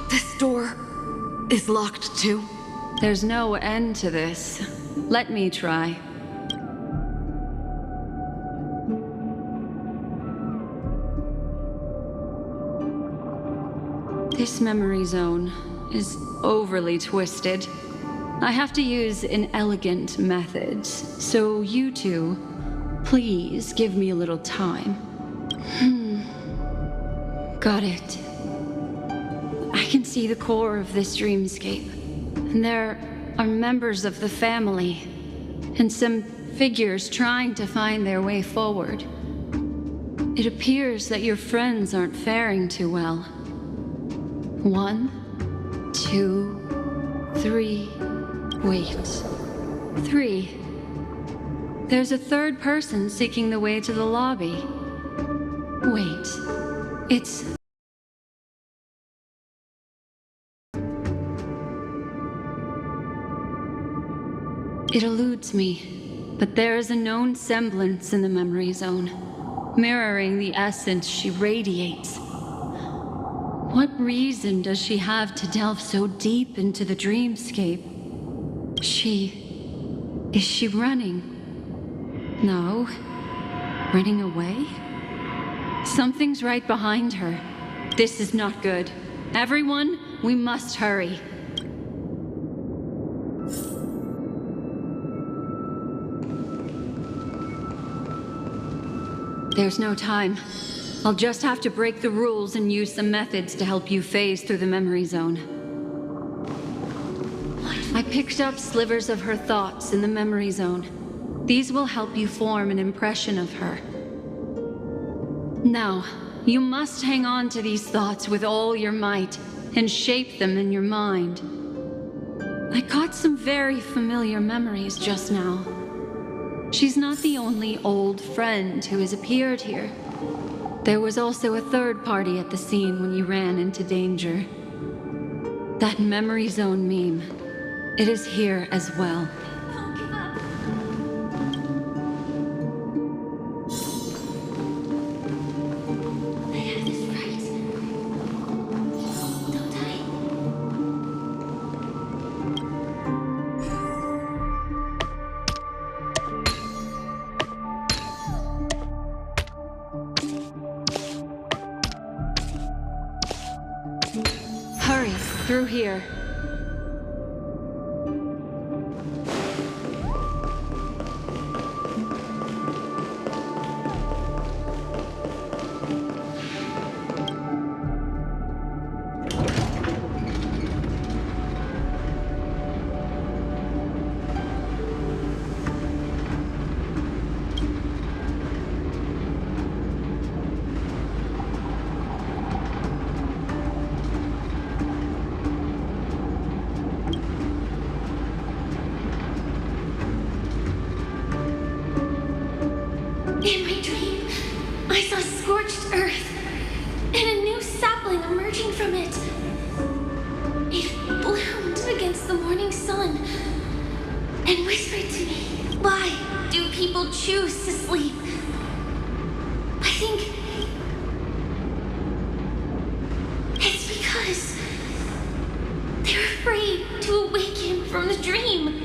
This door is locked too. There's no end to this. Let me try. This memory zone is overly twisted. I have to use inelegant methods, so you two, please give me a little time. Got it. I can see the core of this dreamscape, and there are members of the family, and some figures trying to find their way forward. It appears that your friends aren't faring too well. 1, 2, 3. Wait. 3. There's a third person seeking the way to the lobby. Wait. It's... It eludes me, but there is a known semblance in the memory zone, mirroring the essence she radiates. What reason does she have to delve so deep into the dreamscape? Is she running? No. Running away? Something's right behind her. This is not good. Everyone, we must hurry. There's no time. I'll just have to break the rules and use some methods to help you phase through the memory zone. I picked up slivers of her thoughts in the memory zone. These will help you form an impression of her. Now, you must hang on to these thoughts with all your might and shape them in your mind. I got some very familiar memories just now. She's not the only old friend who has appeared here. There was also a third party at the scene when you ran into danger. That memory zone meme. It is here as well. Don't give up. I have this right. Don't I? Hurry, through here. In my dream, I saw scorched earth and a new sapling emerging from it. It bloomed against the morning sun and whispered to me, "Why do people choose to sleep?" I think it's because they're afraid to awaken from the dream.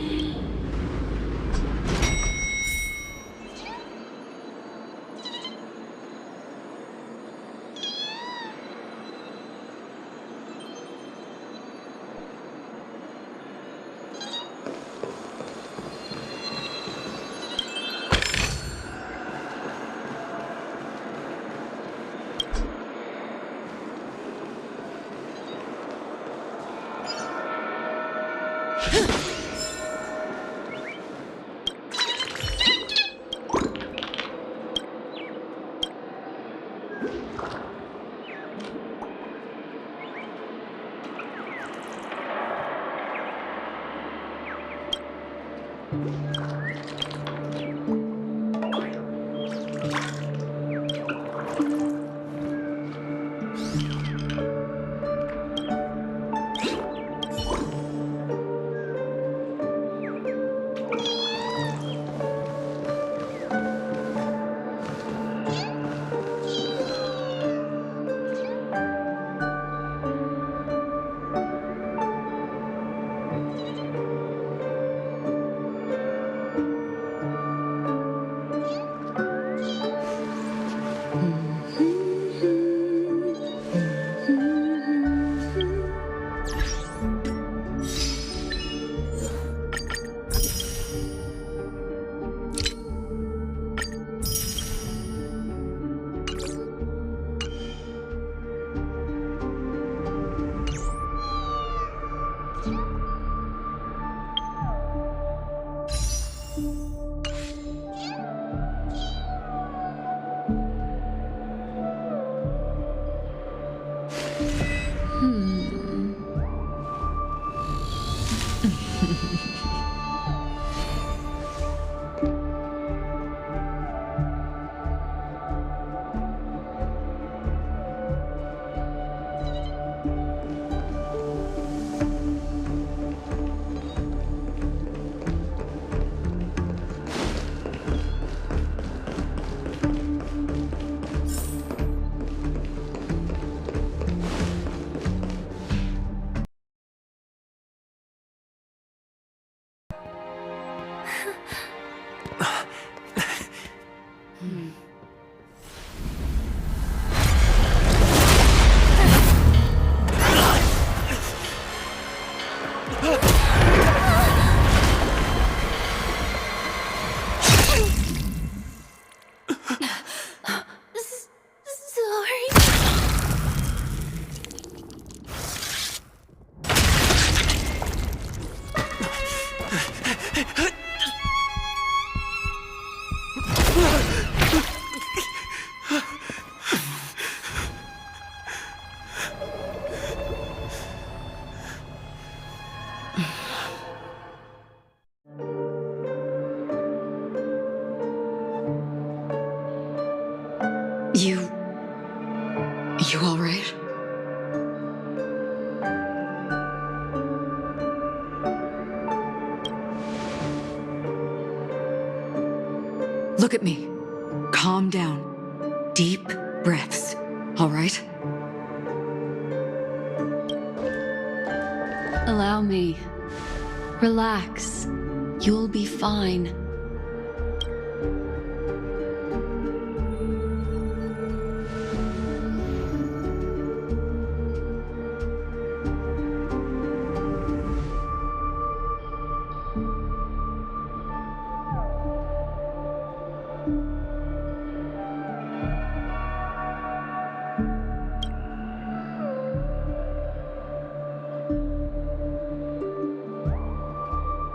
Look at me. Calm down. Deep breaths, all right? Allow me. Relax. You'll be fine.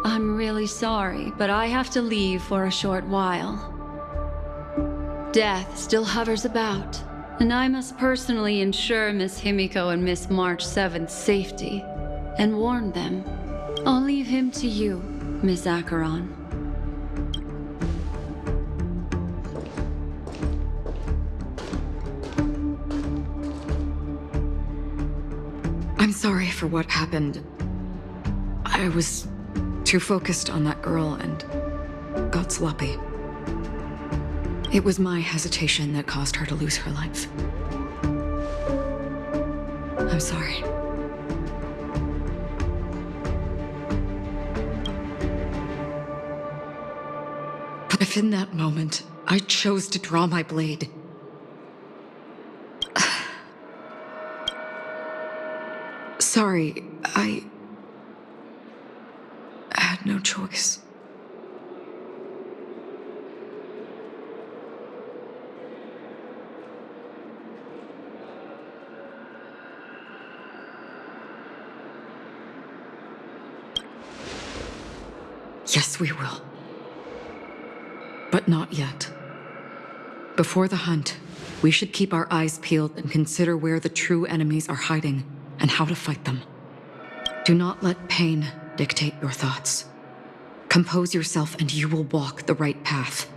I'm really sorry, but I have to leave for a short while. Death still hovers about, and I must personally ensure Miss Himiko and Miss March 7th's safety, and warn them. I'll leave him to you, Miss Acheron. I'm sorry for what happened. I was too focused on that girl and got sloppy. It was my hesitation that caused her to lose her life. I'm sorry. But if in that moment I chose to draw my blade, sorry, I had no choice. Yes, we will. But not yet. Before the hunt, we should keep our eyes peeled and consider where the true enemies are hiding and how to fight them. Do not let pain dictate your thoughts. Compose yourself and you will walk the right path.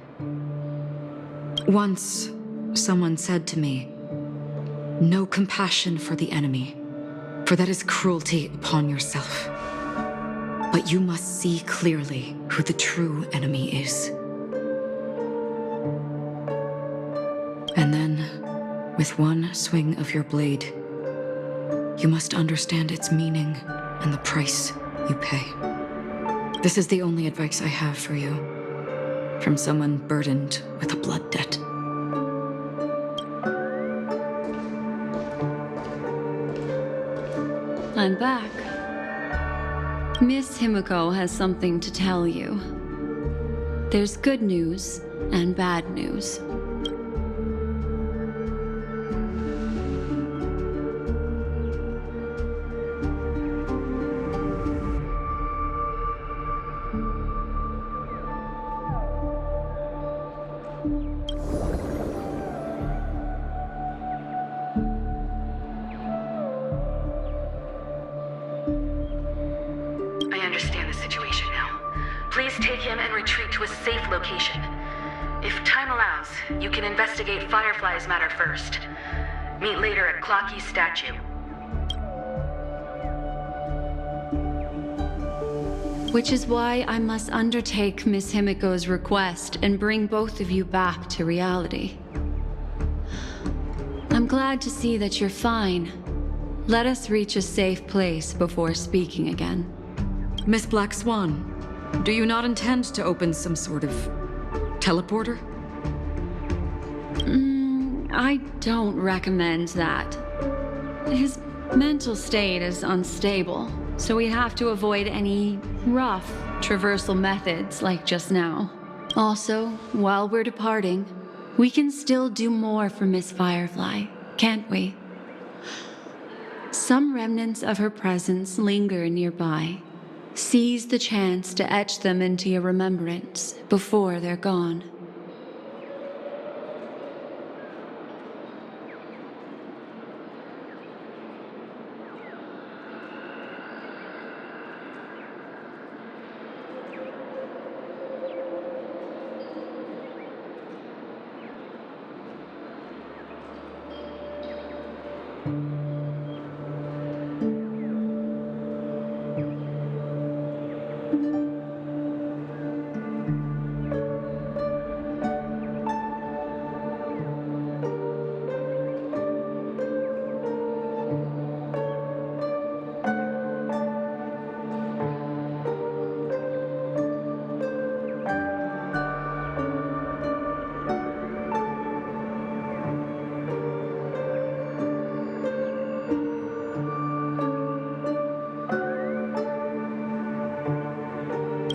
Once, someone said to me, "No compassion for the enemy, for that is cruelty upon yourself. But you must see clearly who the true enemy is." And then, with one swing of your blade, you must understand its meaning and the price you pay. This is the only advice I have for you, from someone burdened with a blood debt. I'm back. Miss Himiko has something to tell you. There's good news and bad news. I understand the situation now. Please take him and retreat to a safe location. If time allows, you can investigate Firefly's matter first. Meet later at Clocky's statue. Which is why I must undertake Miss Himiko's request and bring both of you back to reality. I'm glad to see that you're fine. Let us reach a safe place before speaking again. Miss Black Swan, do you not intend to open some sort of teleporter? I don't recommend that. His mental state is unstable, so we have to avoid any rough traversal methods like just now. Also, while we're departing, we can still do more for Miss Firefly, can't we? Some remnants of her presence linger nearby. Seize the chance to etch them into your remembrance before they're gone.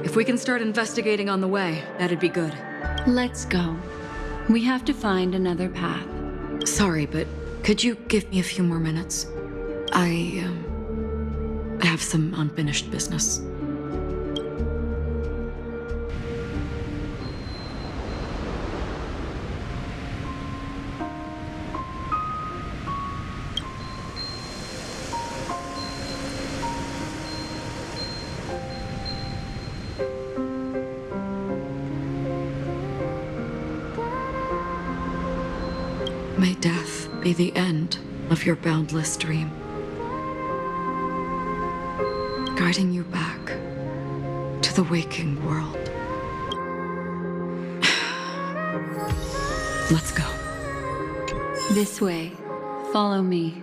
If we can start investigating on the way, that'd be good. Let's go. We have to find another path. Sorry, but could you give me a few more minutes? I have some unfinished business. May death be the end of your boundless dream, guiding you back to the waking world. Let's go. This way. Follow me.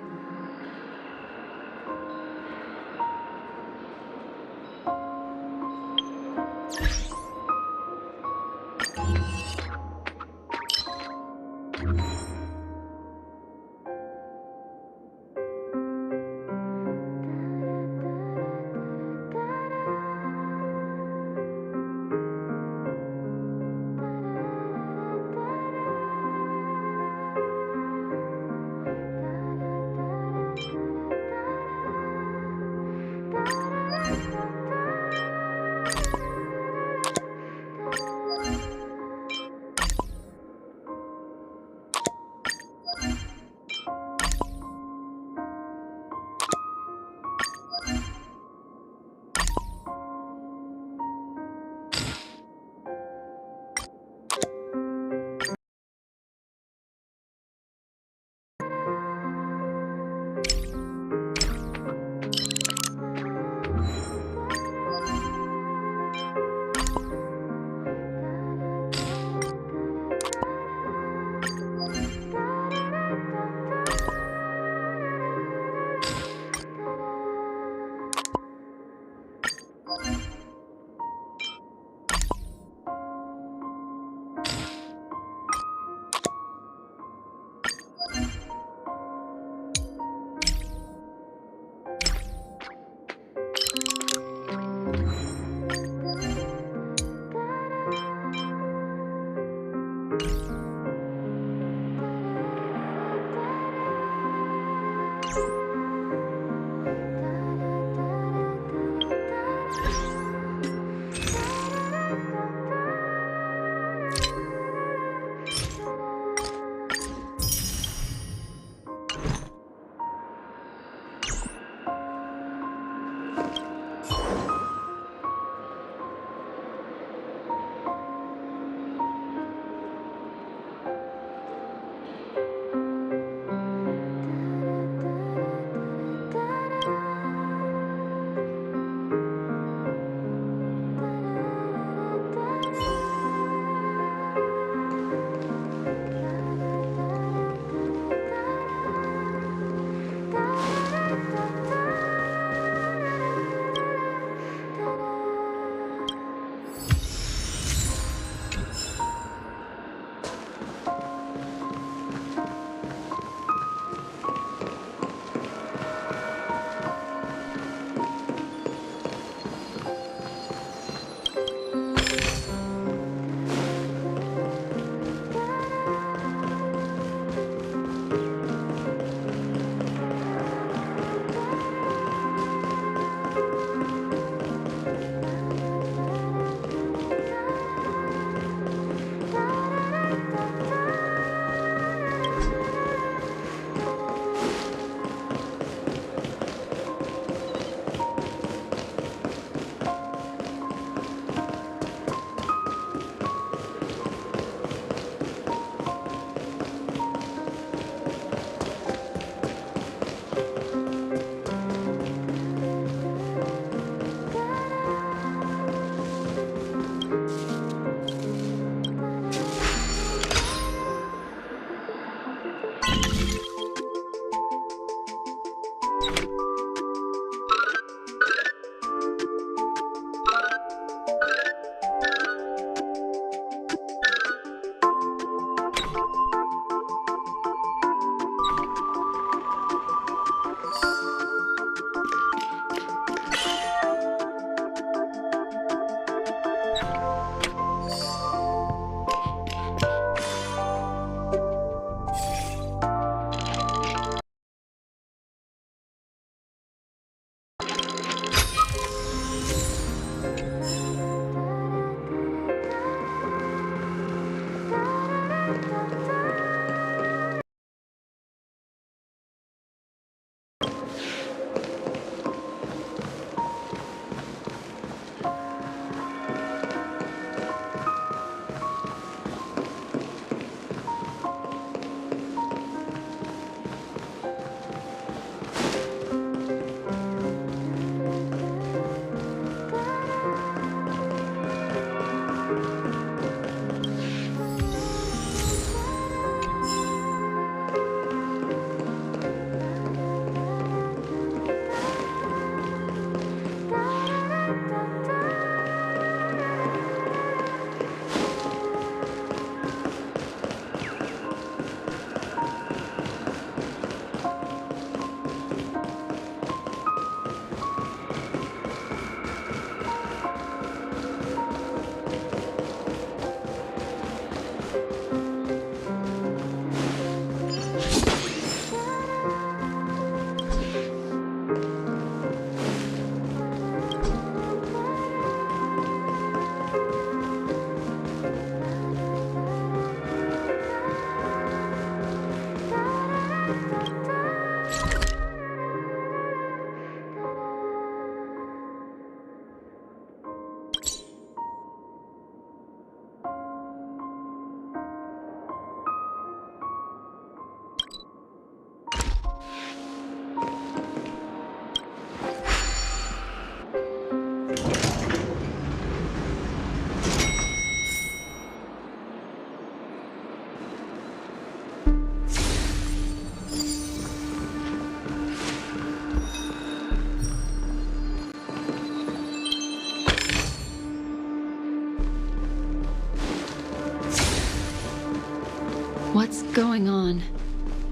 What's going on?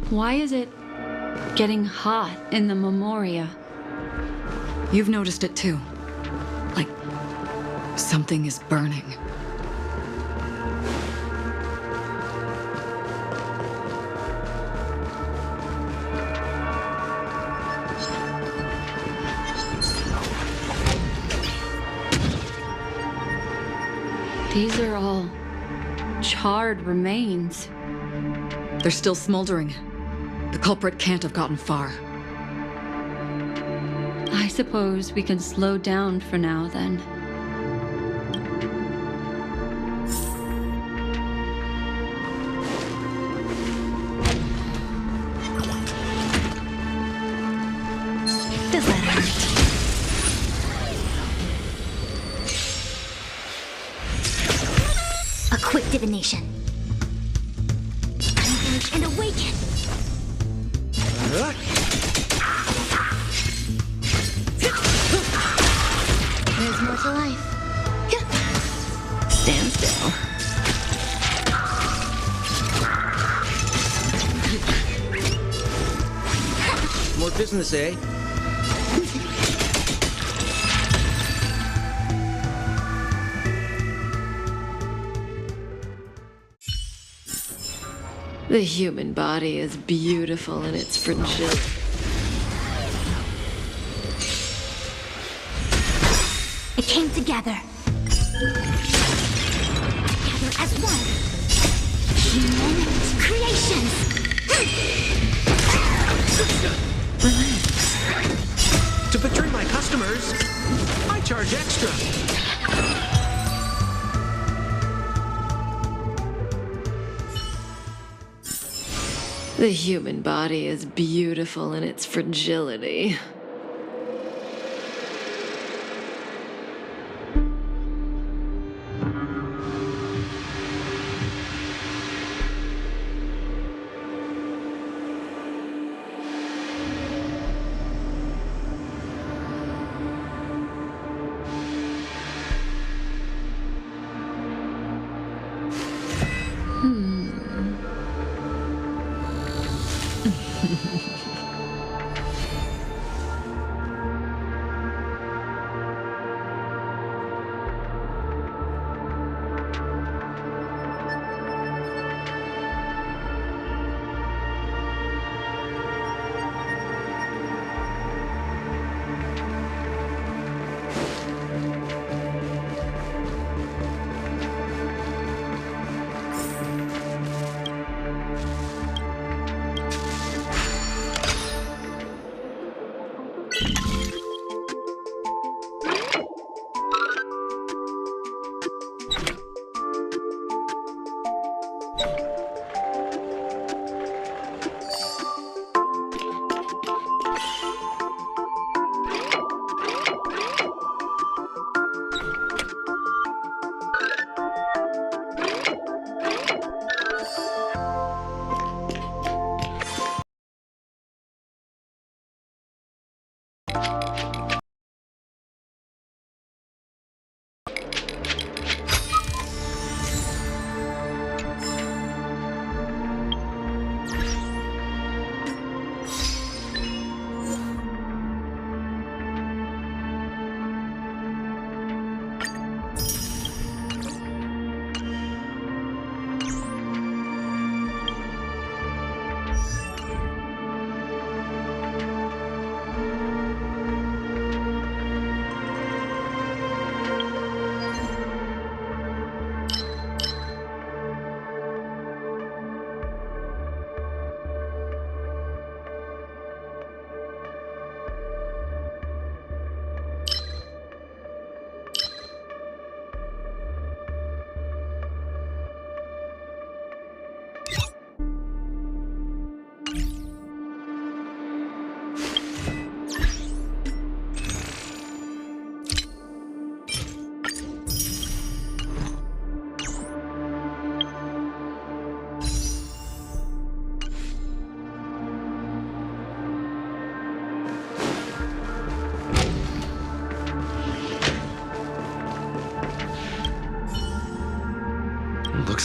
Why is it getting hot in the Memoria? You've noticed it too. Like, something is burning. These are all charred remains. They're still smoldering. The culprit can't have gotten far. I suppose we can slow down for now, then. Does that hurt? A quick divination. Converge and awaken. There's more to life. Stand still. More business, eh? The human body is beautiful in its fragility. It came together. Together as one. Human creations. To betray my customers, I charge extra. The human body is beautiful in its fragility.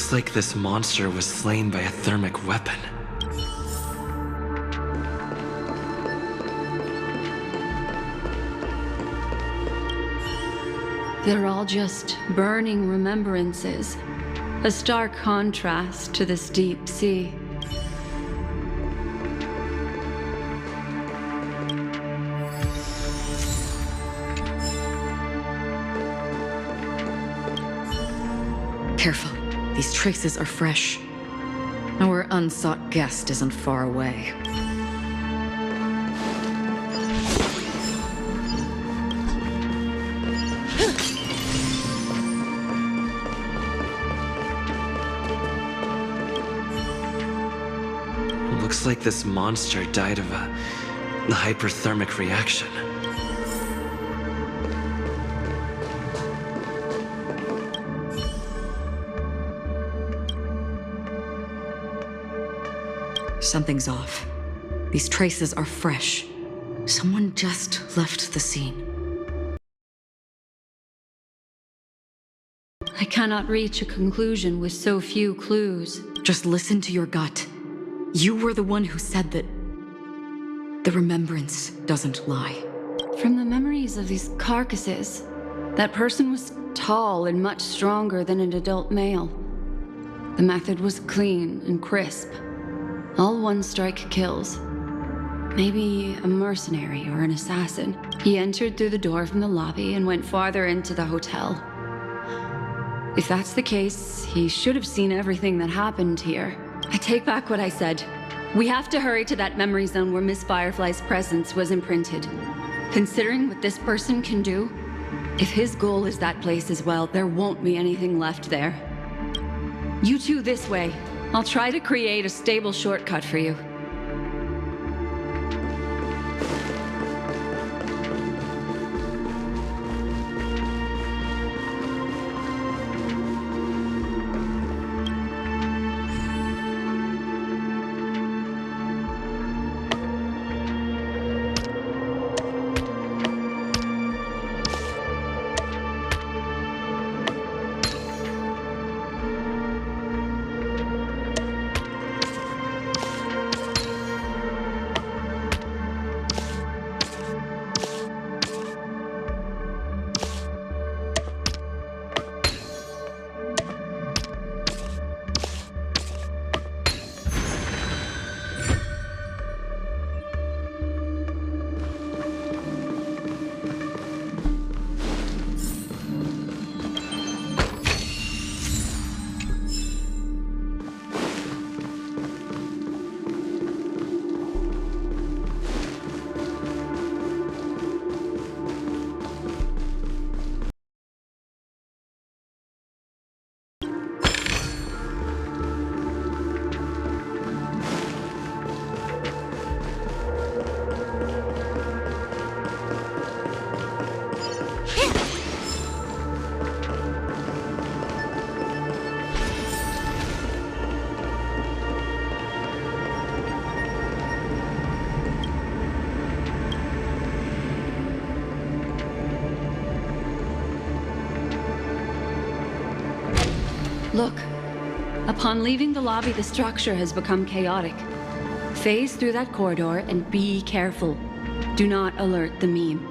Looks like this monster was slain by a thermic weapon. They're all just burning remembrances. A stark contrast to this deep sea. Careful. These traces are fresh. Our unsought guest isn't far away. Looks like this monster died of a hyperthermic reaction. Something's off. These traces are fresh. Someone just left the scene. I cannot reach a conclusion with so few clues. Just listen to your gut. You were the one who said that the remembrance doesn't lie. From the memories of these carcasses, that person was tall and much stronger than an adult male. The method was clean and crisp. All one-strike kills. Maybe a mercenary or an assassin. He entered through the door from the lobby and went farther into the hotel. If that's the case, he should have seen everything that happened here. I take back what I said. We have to hurry to that memory zone where Miss Firefly's presence was imprinted. Considering what this person can do, if his goal is that place as well, there won't be anything left there. You two this way. I'll try to create a stable shortcut for you. Look. Upon leaving the lobby, the structure has become chaotic. Phase through that corridor and be careful. Do not alert the meme.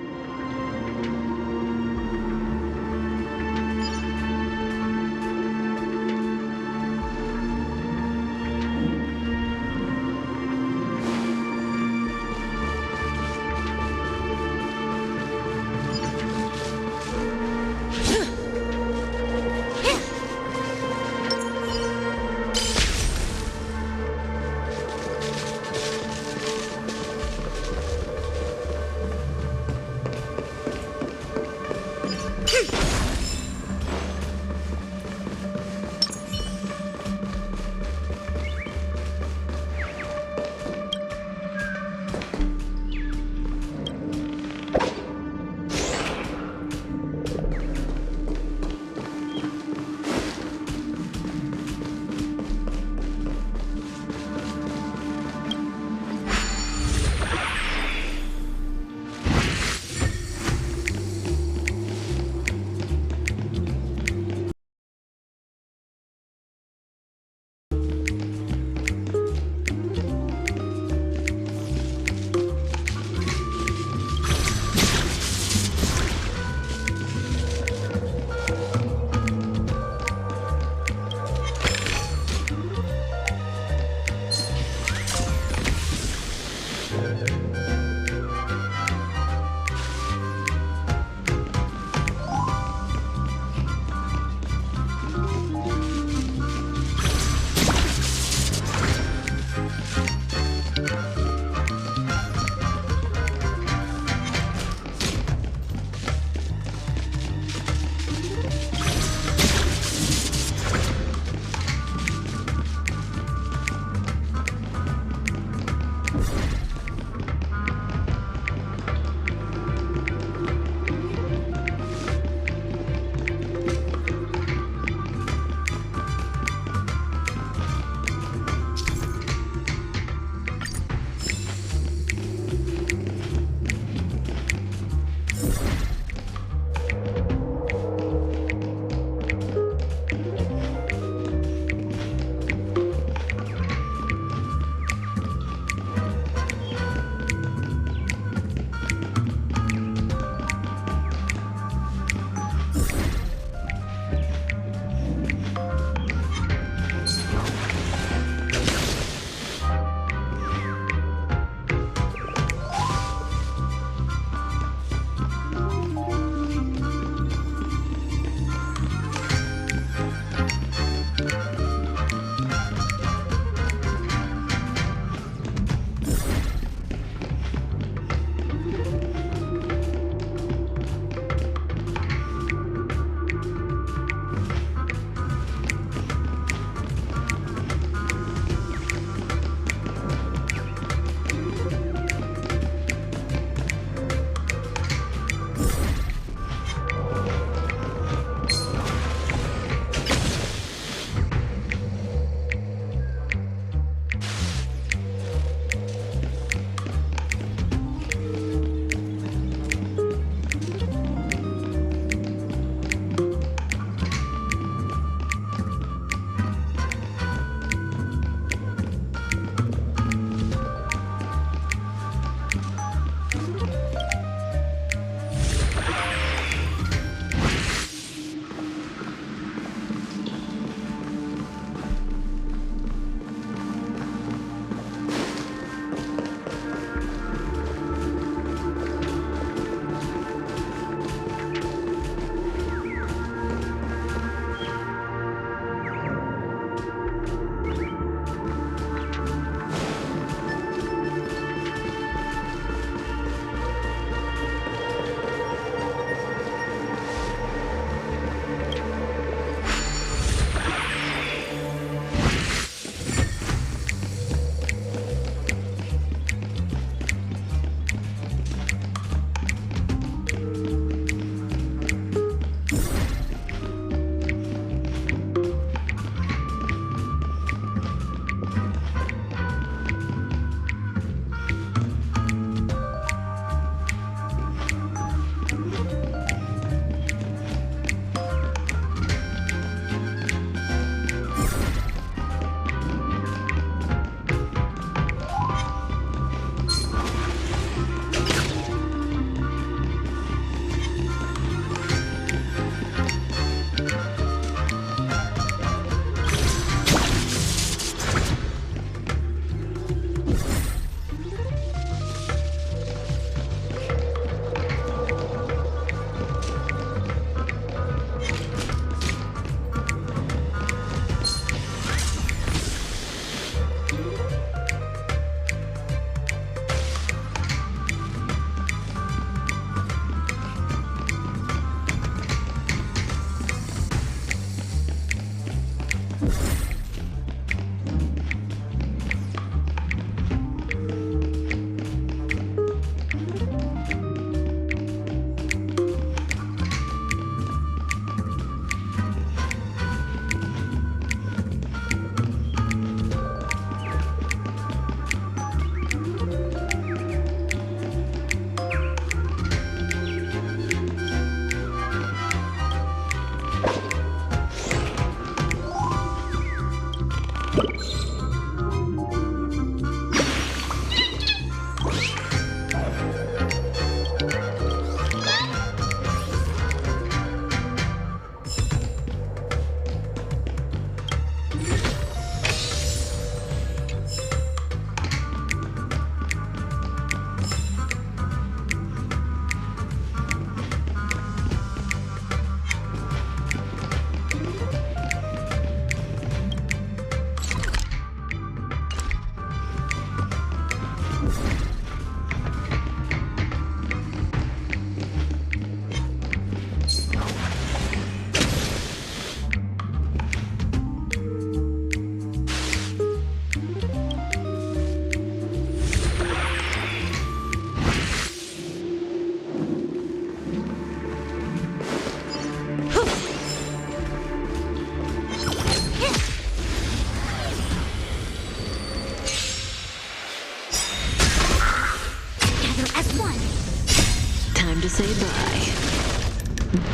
by.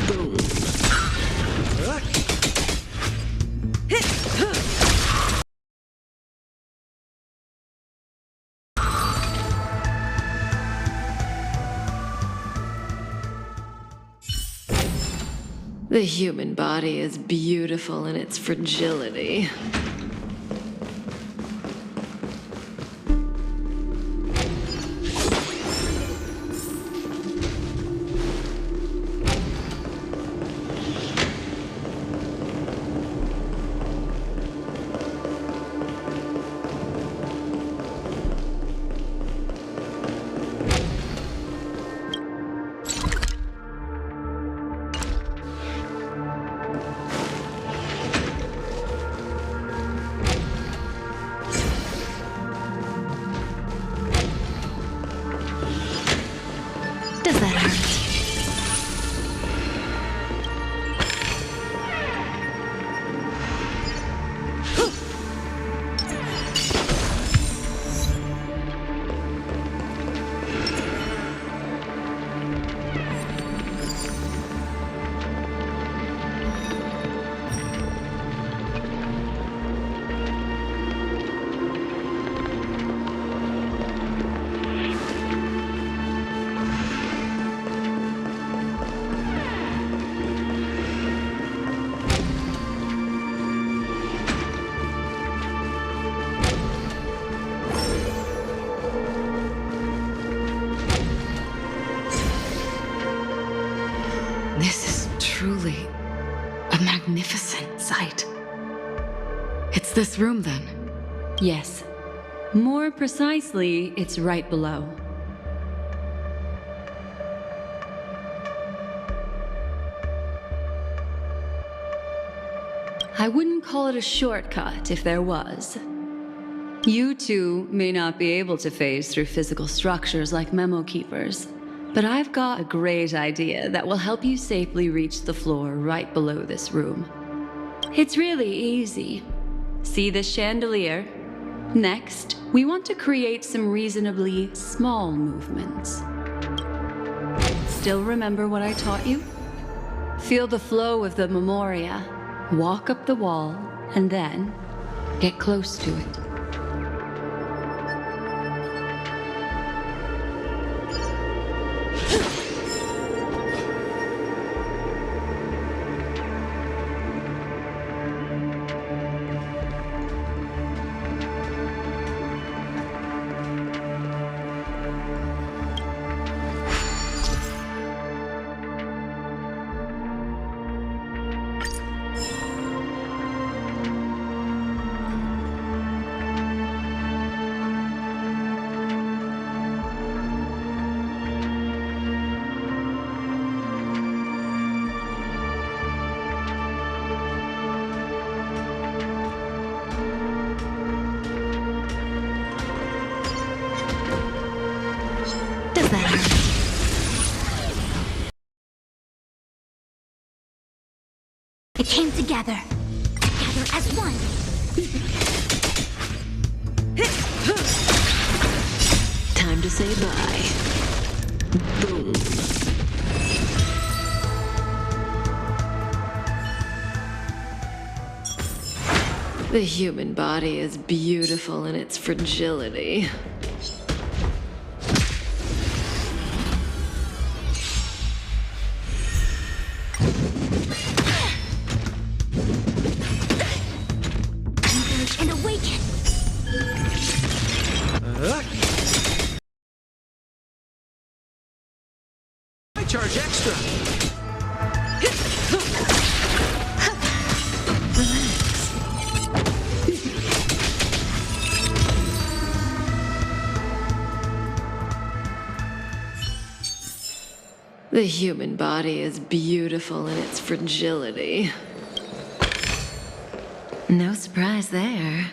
Boom. The human body is beautiful in its fragility. Does that hurt? This is truly a magnificent sight. It's this room, then? Yes. More precisely, it's right below. I wouldn't call it a shortcut if there was. You two may not be able to phase through physical structures like memo keepers, but I've got a great idea that will help you safely reach the floor right below this room. It's really easy. See this chandelier? Next, we want to create some reasonably small movements. Still remember what I taught you? Feel the flow of the memoria, walk up the wall, and then get close to it. Does that hurt? It came together. Together as one. Time to say bye. Boom. The human body is beautiful in its fragility. Converge and awaken. I charge extra. The human body is beautiful in its fragility. No surprise there.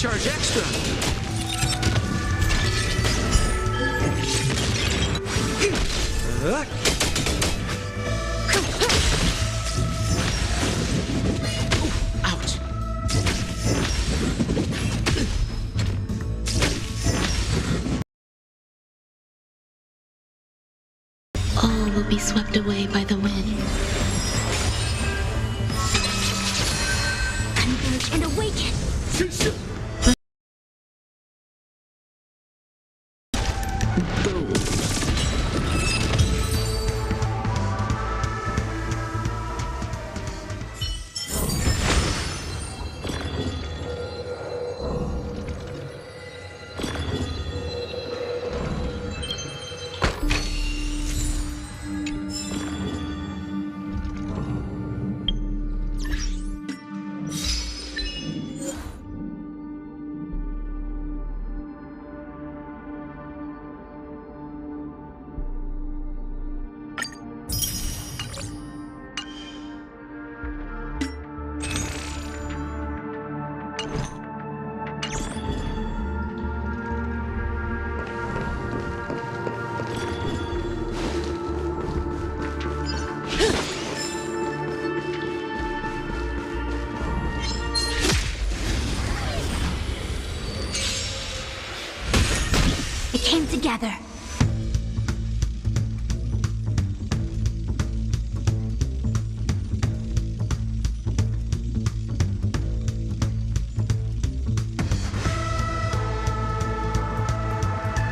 charge extra. Ouch. All will be swept away by the wind. Converge and awaken! It came together.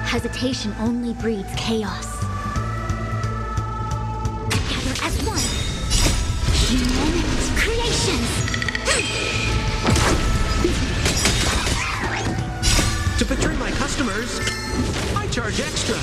Hesitation only breeds chaos. Together as one. Human creations. To betray my customers, I charge extra.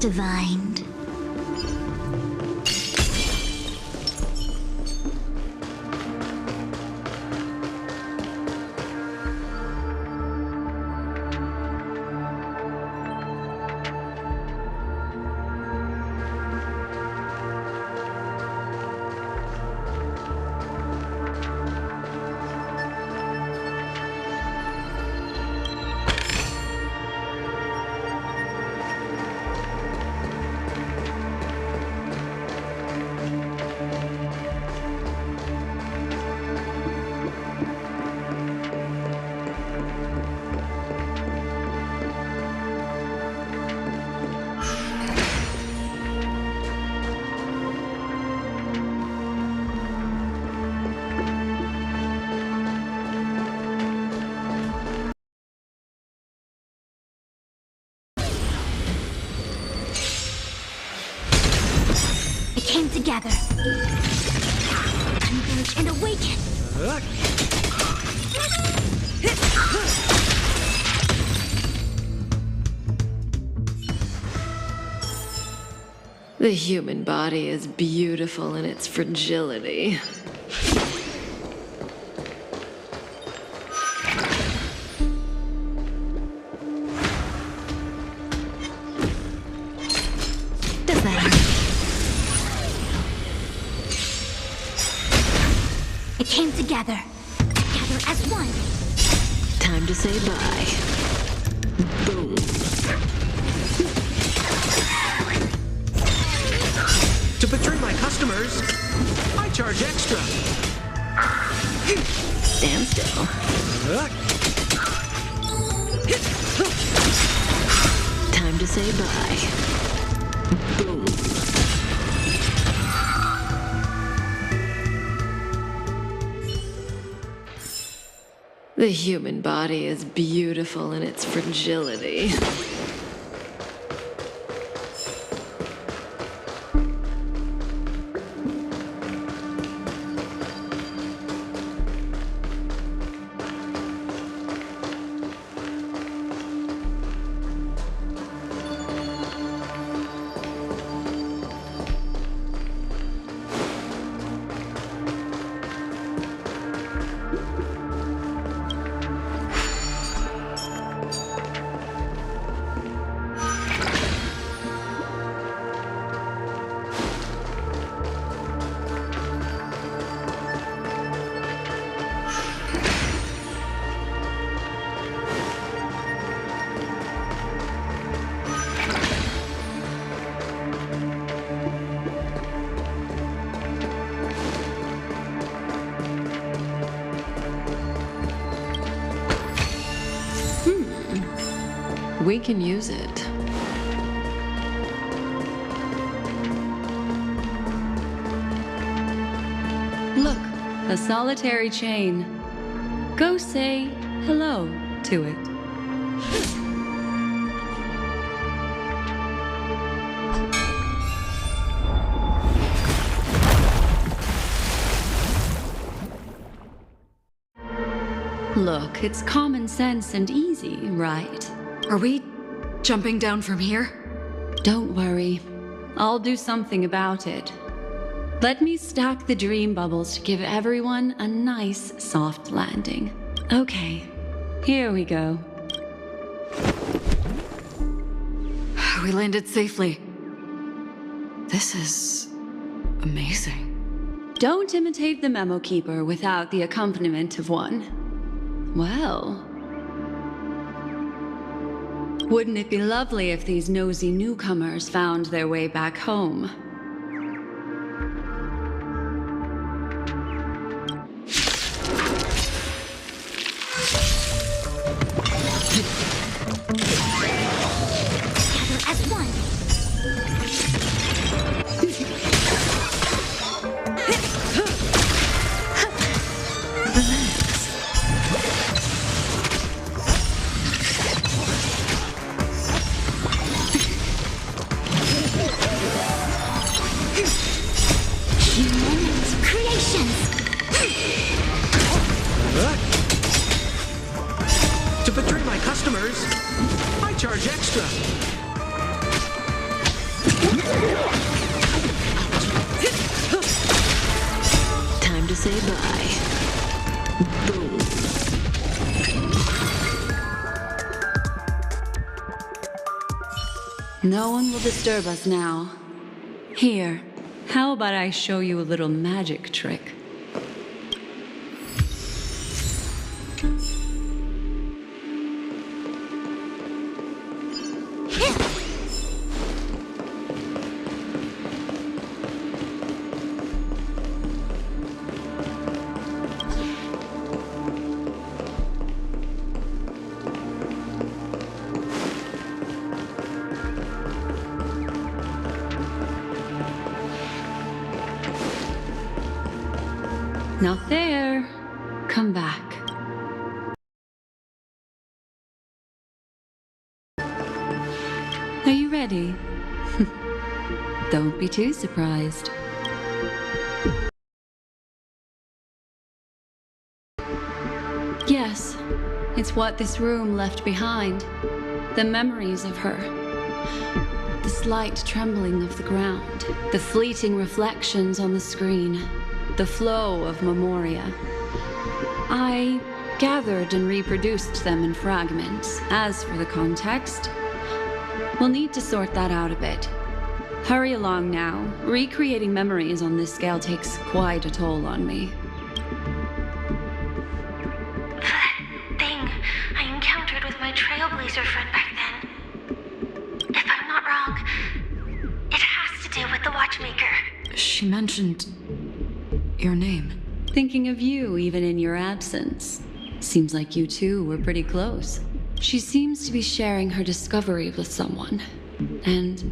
Divined. came together. Converge and awaken. The human body is beautiful in its fragility. Does that hurt? It came together. Together as one. Time to say bye. Boom. To betray my customers, I charge extra. Stand still. Time to say bye. Boom. The human body is beautiful in its fragility. We can use it. Look, a solitary chain. Go say hello to it. Look, it's common sense and easy, right? Are we jumping down from here? Don't worry. I'll do something about it. Let me stack the dream bubbles to give everyone a nice, soft landing. Okay, here we go. We landed safely. This is amazing. Don't imitate the memo keeper without the accompaniment of one. Well, wouldn't it be lovely if these nosy newcomers found their way back home? Together as one. Humans, creations. To betray my customers, I charge extra. Time to say bye. Boom. No one will disturb us now. Here, how about I show you a little magic trick? Not there. Come back. Are you ready? Don't be too surprised. It's what this room left behind. The memories of her. The slight trembling of the ground. The fleeting reflections on the screen. The flow of memoria. I gathered and reproduced them in fragments. As for the context, we'll need to sort that out a bit. Hurry along now. Recreating memories on this scale takes quite a toll on me. Trailblazer friend back then. If I'm not wrong, it has to do with the watchmaker. She mentioned your name. Thinking of you even in your absence. Seems like you two were pretty close. She seems to be sharing her discovery with someone. And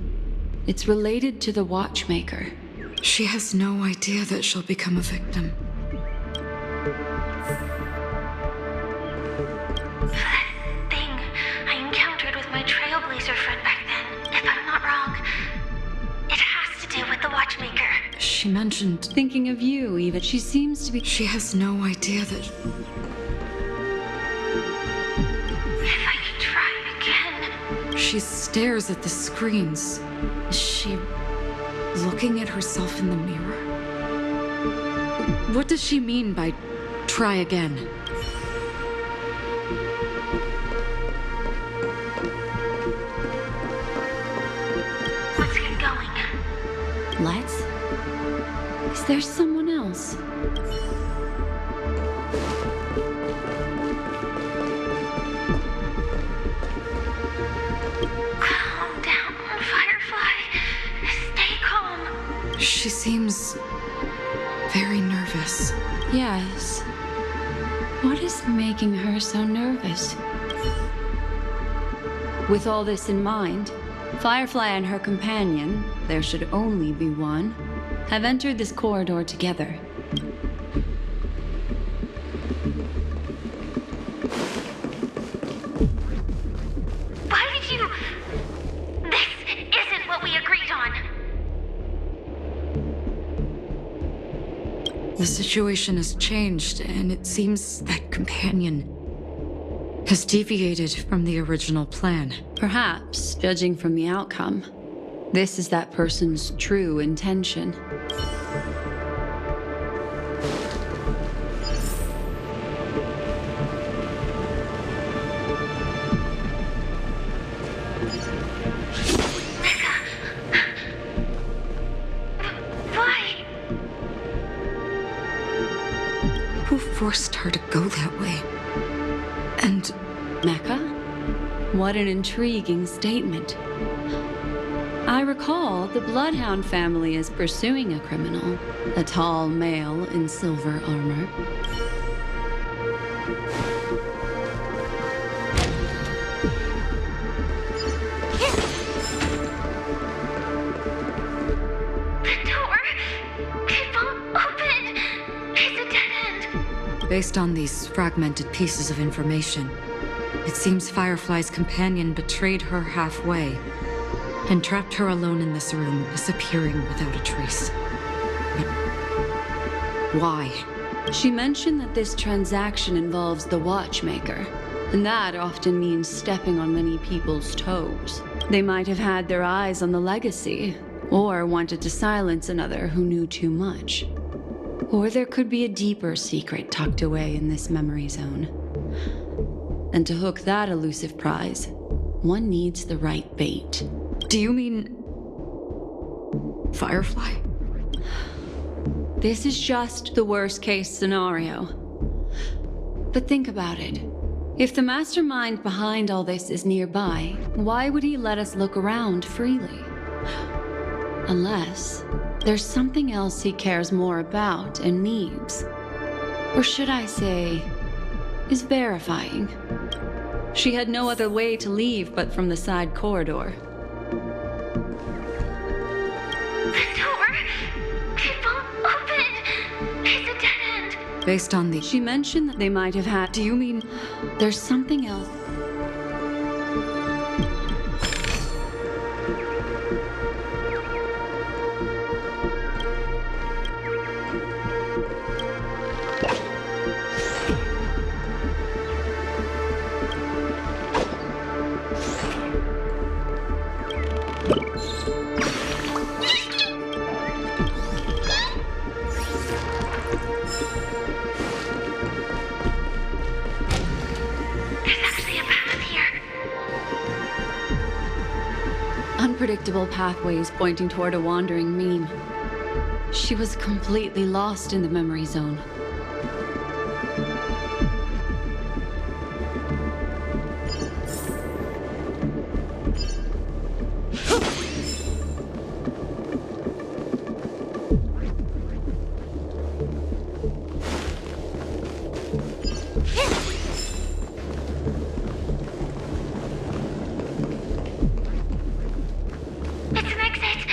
it's related to the watchmaker. She has no idea that she'll become a victim. Trailblazer friend back then. If I'm not wrong, it has to do with the watchmaker. She mentioned thinking of you even. She seems to be. She has no idea that. If I could try again. She stares at the screens. Is she looking at herself in the mirror? What does she mean by try again? Let's? Is there someone else? Calm down, Firefly. Stay calm. She seems very nervous. Yes. What is making her so nervous? With all this in mind, Firefly and her companion, there should only be one, have entered this corridor together. Why did you... This isn't what we agreed on. The situation has changed, and it seems that companion has deviated from the original plan. Perhaps, judging from the outcome, this is that person's true intention. Why? Who forced her to go that way? And Mecca? What an intriguing statement. I recall the Bloodhound family is pursuing a criminal, a tall male in silver armor. The door! It won't open! It's a dead end! based on these fragmented pieces of information, it seems Firefly's companion betrayed her halfway and trapped her alone in this room, disappearing without a trace. But why? She mentioned that this transaction involves the watchmaker, and that often means stepping on many people's toes. They might have had their eyes on the legacy, or wanted to silence another who knew too much. Or there could be a deeper secret tucked away in this memory zone. And to hook that elusive prize, one needs the right bait. Do you mean Firefly? This is just the worst-case scenario. But think about it. If the mastermind behind all this is nearby, why would he let us look around freely? Unless there's something else he cares more about and needs. Or should I say, is verifying. She had no other way to leave but from the side corridor. The door! It won't open! It's a dead end! Based on the... She mentioned that they might have had... Do you mean... There's something else. unpredictable pathways pointing toward a wandering meme. She was completely lost in the memory zone. It's an exit.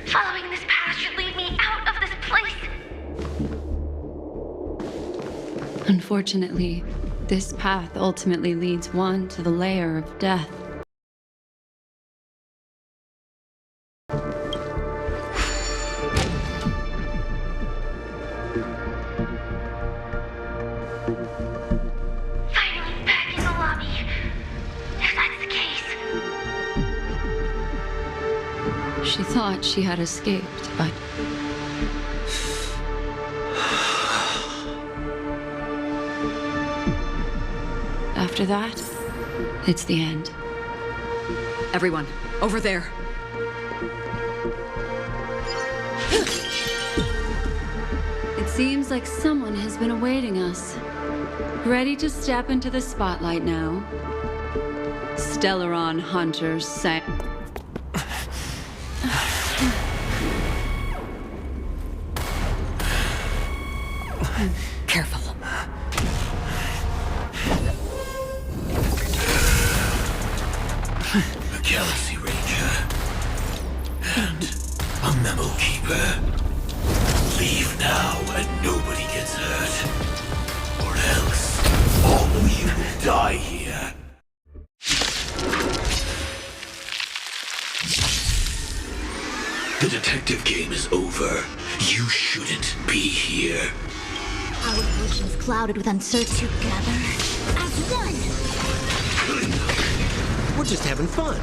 Following this path should lead me out of this place. Unfortunately, this path ultimately leads one to the lair of death. Finally back in the lobby. If that's the case. She thought she had escaped, but after that, it's the end. Everyone, over there. It seems like someone has been awaiting us. Ready to step into the spotlight now. Stellaron Hunters sang. Careful. A Galaxy Ranger. And a Memo Keeper. Leave now and nobody gets hurt. Or else, all of you will die here. The detective game is over. You shouldn't be here. Our fortunes clouded with uncertainty together as one. We're just having fun.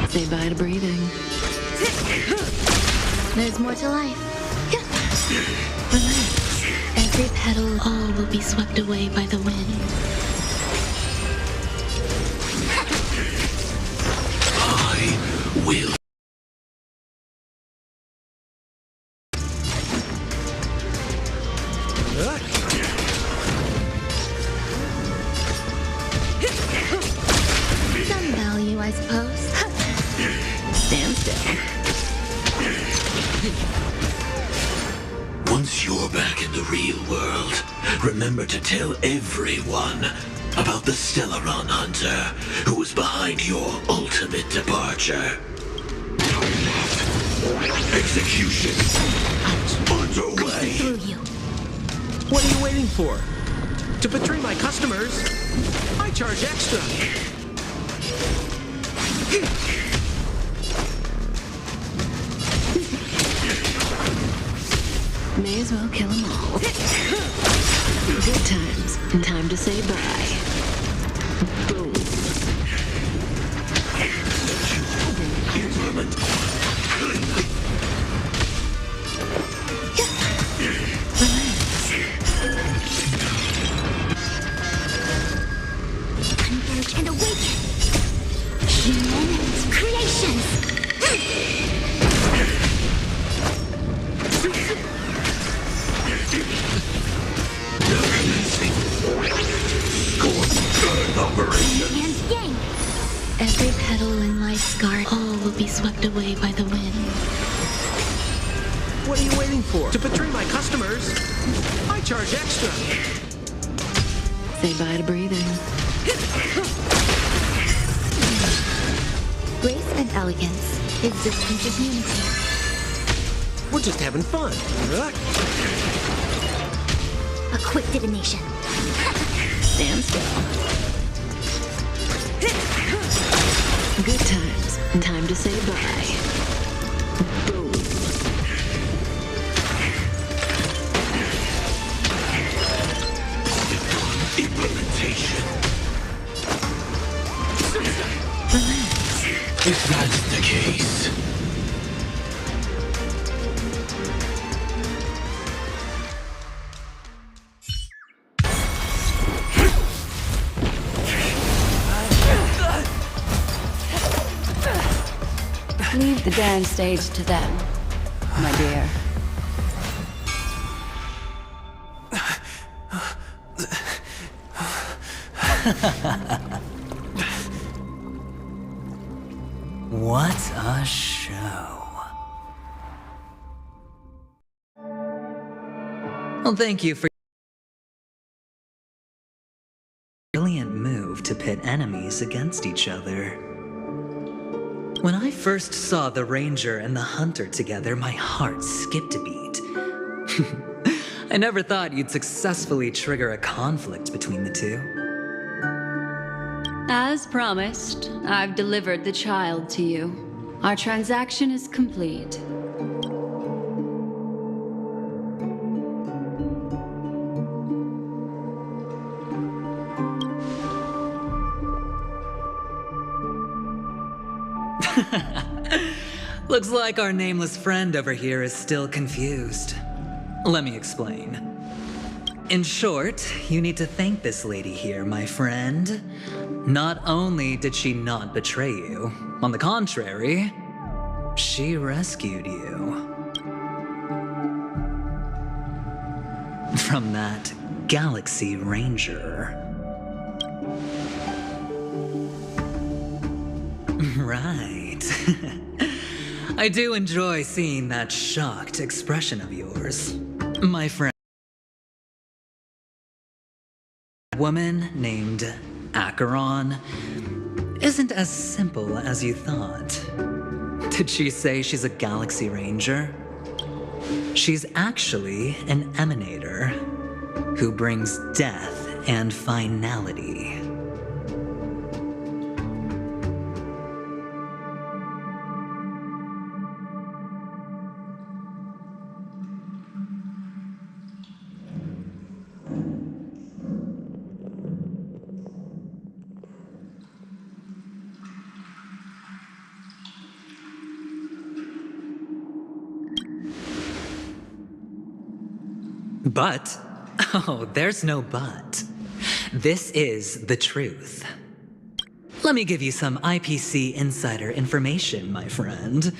Say bye to breathing. There's more to life. Relax. Every petal, all will be swept away by the wind. I will. Some value, I suppose. Stand still. Once you're back in the real world, remember to tell everyone about the Stellaron Hunter who was behind your ultimate departure. Execution underway. Through you. What are you waiting for? To betray my customers, I charge extra. May as well kill them all. Good times. Time to say bye. Boom. Converge and awaken. Human creations. Operation. And yang. Every petal in life's garden, all will be swept away by the wind. What are you waiting for? To betray my customers, I charge extra. Say bye to breathing. Grace and elegance. Existence is unity. We're just having fun. A quick divination. Stand still. Good times. Time to say bye. Boom. Implementation. Relax. If that's the case. Leave the dance stage to them, my dear. What a show. Well, thank you for brilliant move to pit enemies against each other. When I first saw the Ranger and the Hunter together, my heart skipped a beat. I never thought you'd successfully trigger a conflict between the two. As promised, I've delivered the child to you. Our transaction is complete. Looks like our nameless friend over here is still confused. Let me explain. In short, you need to thank this lady here, my friend. Not only did she not betray you, on the contrary, she rescued you from that Galaxy Ranger. Right. I do enjoy seeing that shocked expression of yours, my friend. A woman named Acheron isn't as simple as you thought. Did she say she's a Galaxy Ranger? She's actually an emanator who brings death and finality. But, oh, there's no but. This is the truth. Let me give you some IPC insider information, my friend.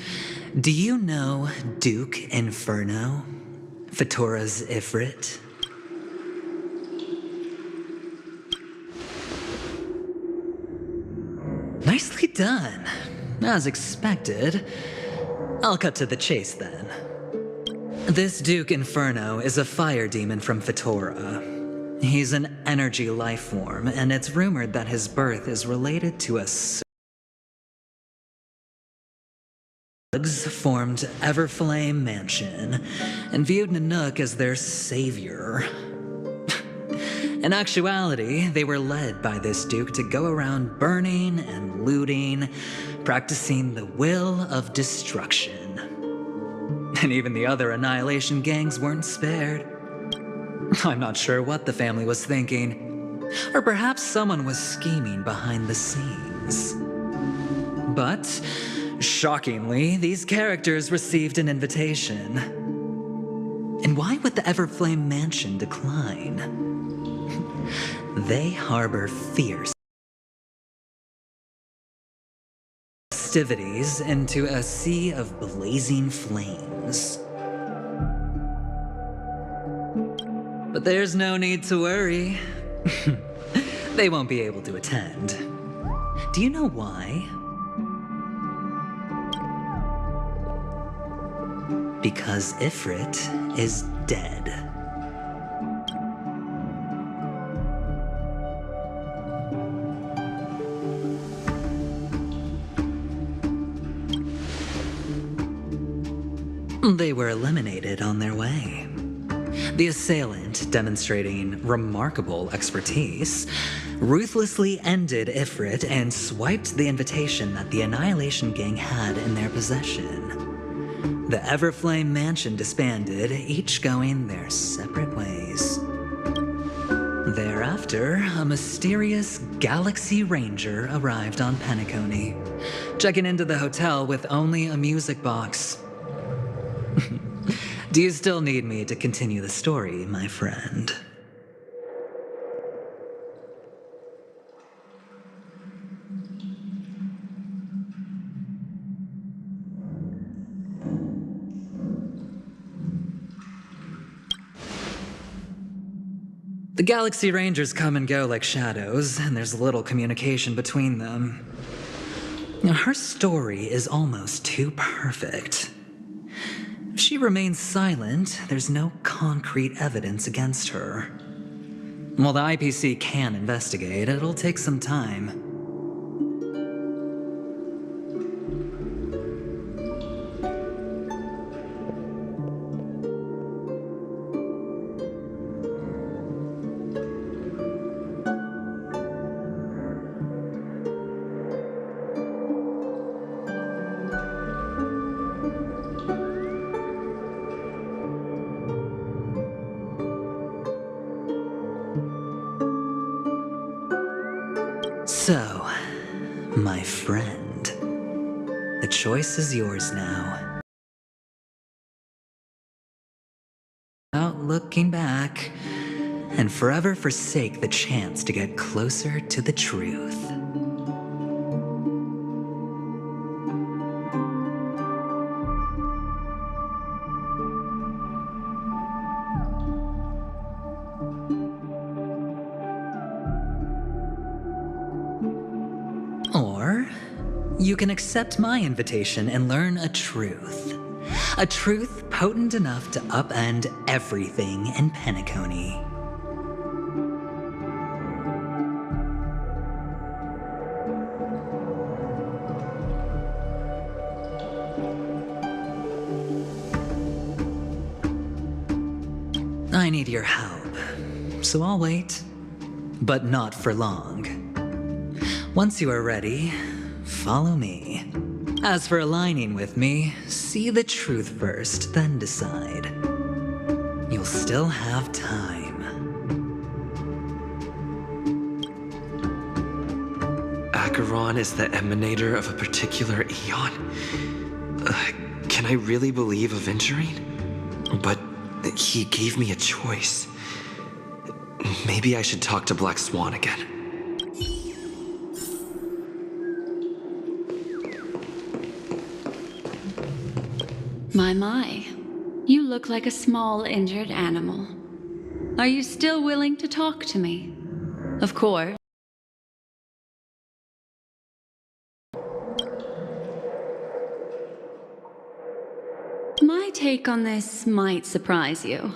Do you know Duke Inferno? Fatora's Ifrit? Nicely done. As expected. I'll cut to the chase then. This Duke Inferno is a fire demon from Fatora. He's an energy life form, and it's rumored that his birth is related to a Slugs formed Everflame Mansion and viewed Nanook as their savior. In actuality, they were led by this Duke to go around burning and looting, practicing the will of destruction. And even the other Annihilation gangs weren't spared. I'm not sure what the family was thinking, or perhaps someone was scheming behind the scenes. But, shockingly, these characters received an invitation. And why would the Everflame Mansion decline? They harbor fierce festivities into a sea of blazing flames. But there's no need to worry. They won't be able to attend. Do you know why? Because Ifrit is dead. They were eliminated on their way. The assailant, demonstrating remarkable expertise, ruthlessly ended Ifrit and swiped the invitation that the Annihilation Gang had in their possession. The Everflame Mansion disbanded, each going their separate ways. Thereafter, a mysterious Galaxy Ranger arrived on Penacony, checking into the hotel with only a music box. Do you still need me to continue the story, my friend? The Galaxy Rangers come and go like shadows, and there's little communication between them. Now, her story is almost too perfect. If she remains silent, there's no concrete evidence against her. While the IPC can investigate, it'll take some time. So, my friend, the choice is yours now. Without looking back, and forever forsake the chance to get closer to the truth. Or, you can accept my invitation and learn a truth. A truth potent enough to upend everything in Penacony. I need your help, so I'll wait, but not for long. Once you are ready, follow me. As for aligning with me, see the truth first, then decide. You'll still have time. Acheron is the emanator of a particular eon? Can I really believe Aventurine? But he gave me a choice. Maybe I should talk to Black Swan again. My. You look like a small injured animal. Are you still willing to talk to me? Of course. My take on this might surprise you.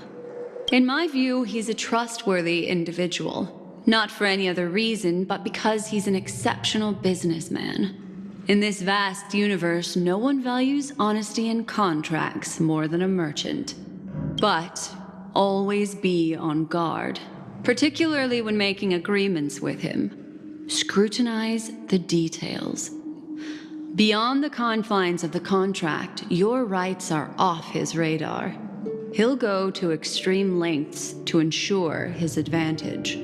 In my view, he's a trustworthy individual. Not for any other reason, but because he's an exceptional businessman. In this vast universe, no one values honesty in contracts more than a merchant. But always be on guard, particularly when making agreements with him. Scrutinize the details. Beyond the confines of the contract, your rights are off his radar. He'll go to extreme lengths to ensure his advantage.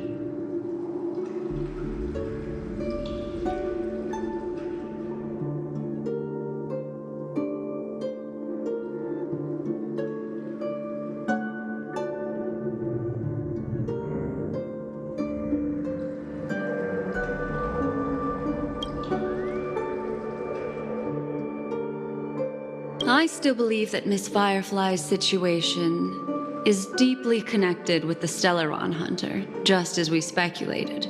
I still believe that Miss Firefly's situation is deeply connected with the Stellaron Hunter, just as we speculated.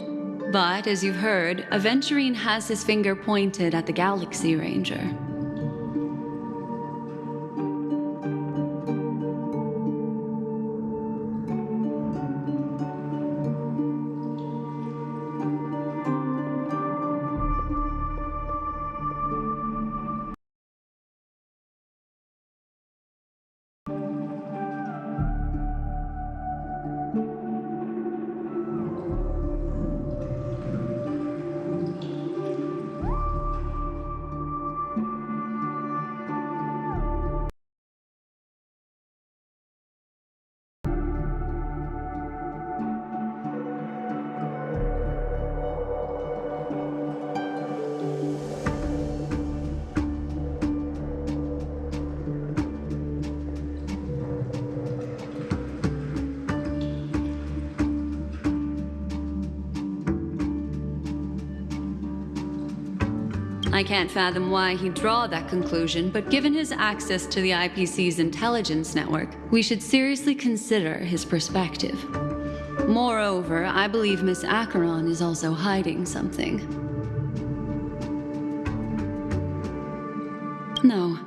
But, as you've heard, Aventurine has his finger pointed at the Galaxy Ranger. I can't fathom why he'd draw that conclusion, but given his access to the IPC's intelligence network, we should seriously consider his perspective. Moreover, I believe Miss Acheron is also hiding something. No.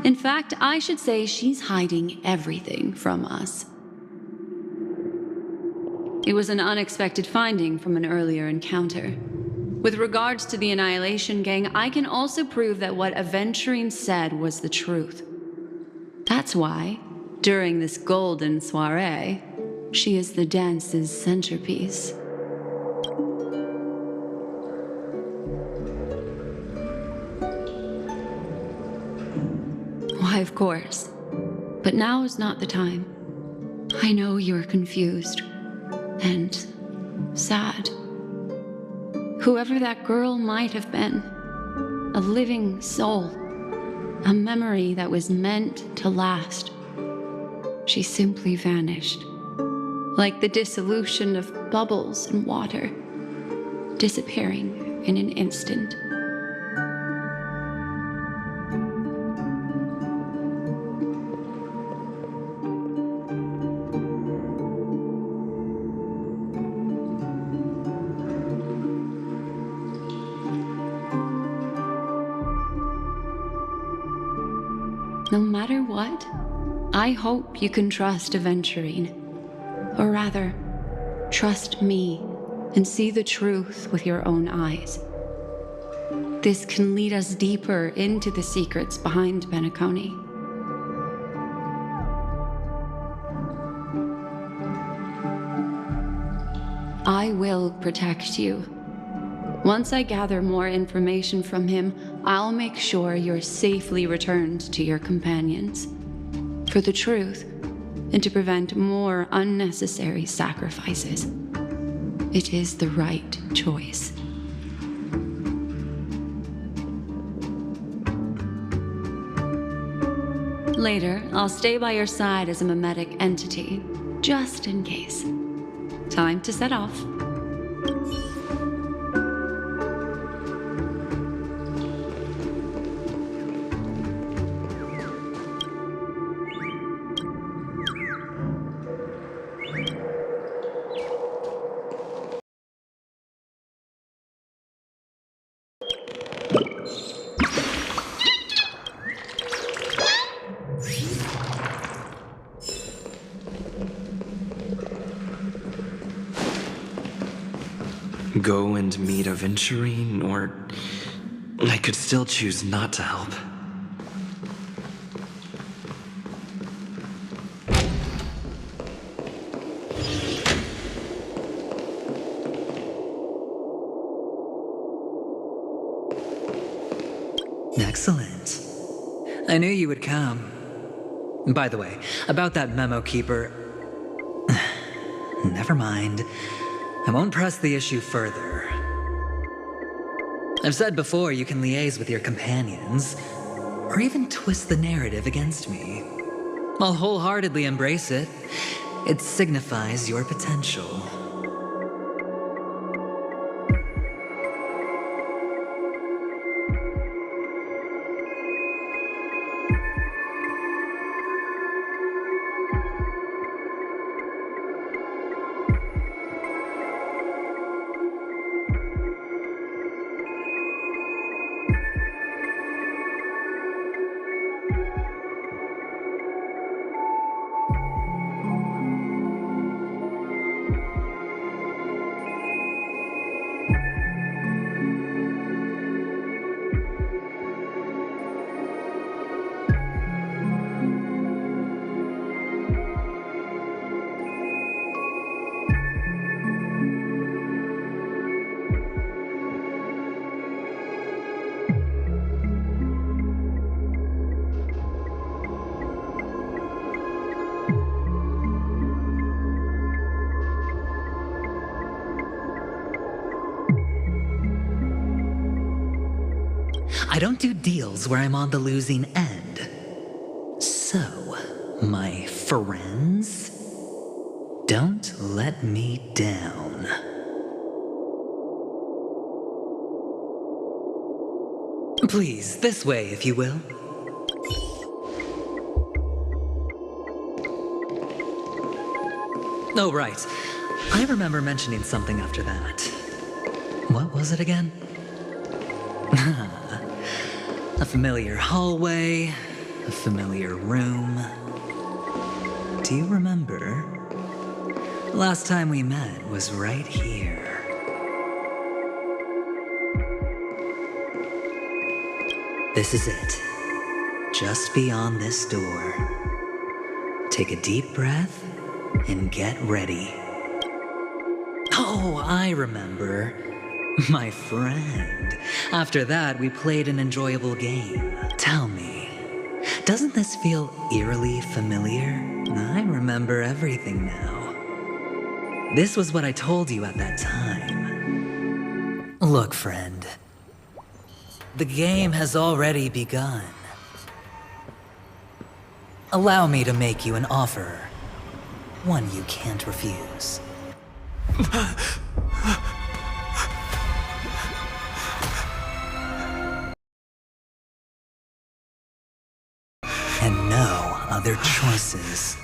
In fact, I should say she's hiding everything from us. It was an unexpected finding from an earlier encounter. With regards to the Annihilation Gang, I can also prove that what Aventurine said was the truth. That's why, during this golden soiree, she is the dance's centerpiece. Why, of course. But now is not the time. I know you're confused and sad. Whoever that girl might have been, a living soul, a memory that was meant to last. She simply vanished, like the dissolution of bubbles in water, disappearing in an instant. No matter what, I hope you can trust Aventurine. Or rather, trust me and see the truth with your own eyes. This can lead us deeper into the secrets behind Penacony. I will protect you. Once I gather more information from him, I'll make sure you're safely returned to your companions. For the truth, and to prevent more unnecessary sacrifices. It is the right choice. Later, I'll stay by your side as a mimetic entity, just in case. Time to set off. Go and meet Aventurine, or I could still choose not to help. Excellent. I knew you would come. By the way, about that memo keeper... Never mind. I won't press the issue further. I've said before you can liaise with your companions, or even twist the narrative against me. I'll wholeheartedly embrace it. It signifies your potential. I don't do deals where I'm on the losing end. So, my friends, don't let me down. Please, this way, if you will. Oh, right. I remember mentioning something after that. What was it again? A familiar hallway, a familiar room. Do you remember? Last time we met was right here. This is it. Just beyond this door. Take a deep breath and get ready. Oh, I remember. My friend. After that, we played an enjoyable game. Tell me, doesn't this feel eerily familiar? I remember everything now. This was what I told you at that time. Look, friend. The game has already begun. Allow me to make you an offer. One you can't refuse. And no other choices.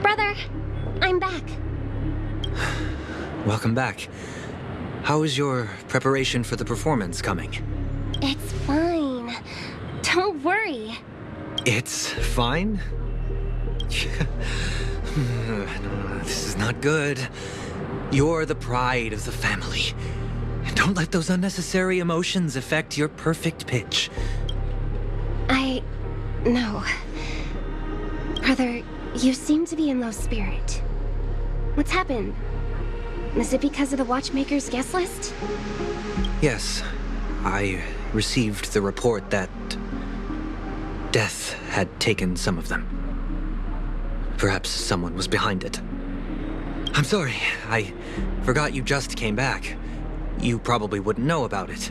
Brother, I'm back. Welcome back. How is your preparation for the performance coming? It's fine. Don't worry. It's fine? This is not good. You're the pride of the family. Don't let those unnecessary emotions affect your perfect pitch. No. Brother, you seem to be in low spirit. What's happened? Is it because of the Watchmaker's guest list? Yes, I received the report that death had taken some of them. Perhaps someone was behind it. I'm sorry, I forgot you just came back. You probably wouldn't know about it.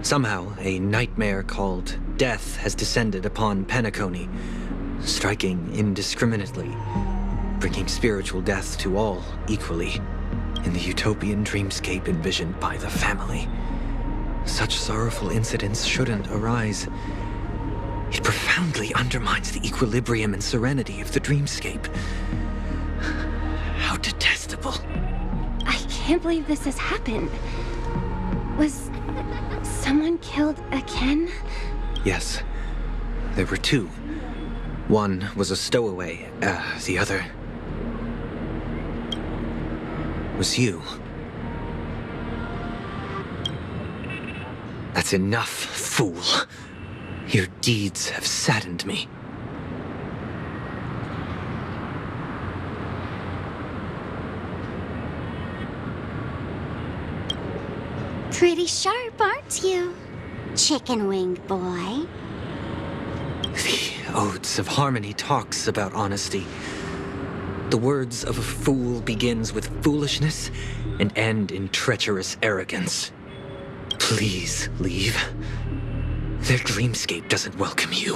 Somehow, a nightmare called death has descended upon Penacony, striking indiscriminately, bringing spiritual death to all equally in the utopian dreamscape envisioned by the family. Such sorrowful incidents shouldn't arise. It profoundly undermines the equilibrium and serenity of the dreamscape. How detestable. I can't believe this has happened. Was someone killed again? Yes, there were two. One was a stowaway, the other was you. That's enough, fool. Your deeds have saddened me. Pretty sharp, aren't you, chicken-winged boy? The Odes of Harmony talks about honesty. The words of a fool begins with foolishness and end in treacherous arrogance. Please leave. Their dreamscape doesn't welcome you.